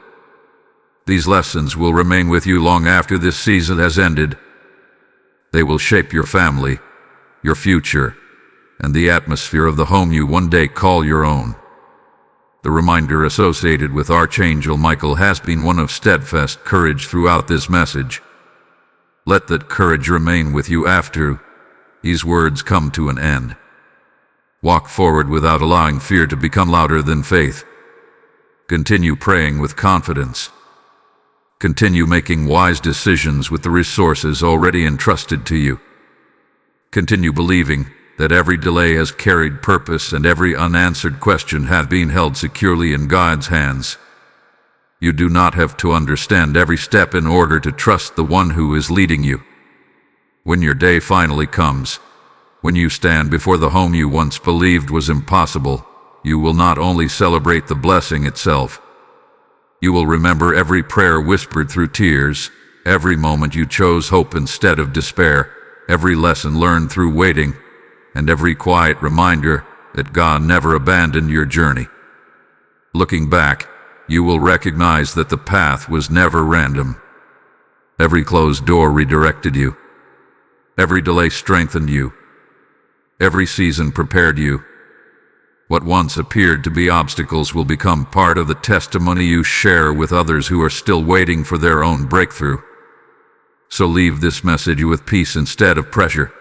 These lessons will remain with you long after this season has ended. They will shape your family, your future, and the atmosphere of the home you one day call your own. The reminder associated with Archangel Michael has been one of steadfast courage throughout this message. Let that courage remain with you after these words come to an end. Walk forward without allowing fear to become louder than faith. Continue praying with confidence. Continue making wise decisions with the resources already entrusted to you. Continue believing that every delay has carried purpose and every unanswered question has been held securely in God's hands. You do not have to understand every step in order to trust the one who is leading you. When your day finally comes, when you stand before the home you once believed was impossible, you will not only celebrate the blessing itself, you will remember every prayer whispered through tears, every moment you chose hope instead of despair, every lesson learned through waiting, and every quiet reminder that God never abandoned your journey. Looking back, you will recognize that the path was never random. Every closed door redirected you. Every delay strengthened you. Every season prepared you. What once appeared to be obstacles will become part of the testimony you share with others who are still waiting for their own breakthrough. So leave this message with peace instead of pressure.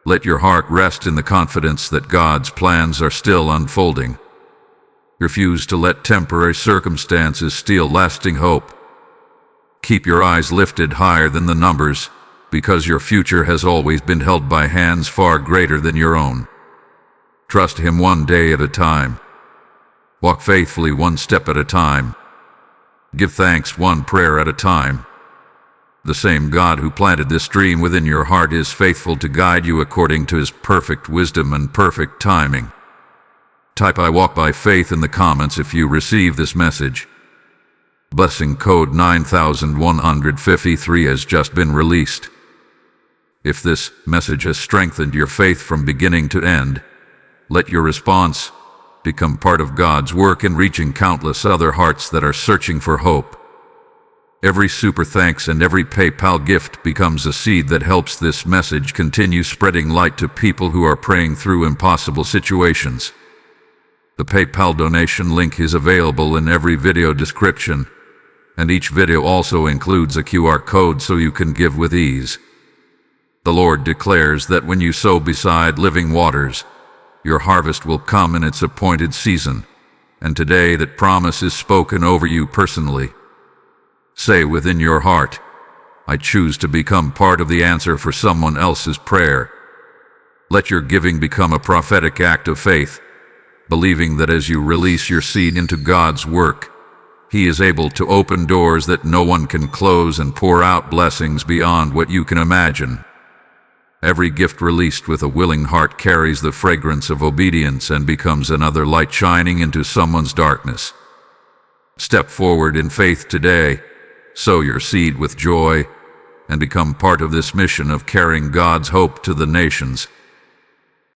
Let your heart rest in the confidence that God's plans are still unfolding. Refuse to let temporary circumstances steal lasting hope. Keep your eyes lifted higher than the numbers, because your future has always been held by hands far greater than your own. Trust Him one day at a time. Walk faithfully one step at a time. Give thanks one prayer at a time. The same God who planted this dream within your heart is faithful to guide you according to His perfect wisdom and perfect timing. Type "I walk by faith" in the comments if you receive this message. Blessing code 9153 has just been released. If this message has strengthened your faith from beginning to end, Let your response become part of God's work in reaching countless other hearts that are searching for hope. Every super thanks and every PayPal gift becomes a seed that helps this message continue spreading light to people who are praying through impossible situations. The PayPal donation link is available in every video description, and each video also includes a QR code so you can give with ease. The Lord declares that when you sow beside living waters, your harvest will come in its appointed season, and today that promise is spoken over you personally. Say within your heart, I choose to become part of the answer for someone else's prayer. Let your giving become a prophetic act of faith, believing that as you release your seed into God's work, He is able to open doors that no one can close and pour out blessings beyond what you can imagine. Every gift released with a willing heart carries the fragrance of obedience and becomes another light shining into someone's darkness. Step forward in faith today, sow your seed with joy, and become part of this mission of carrying God's hope to the nations.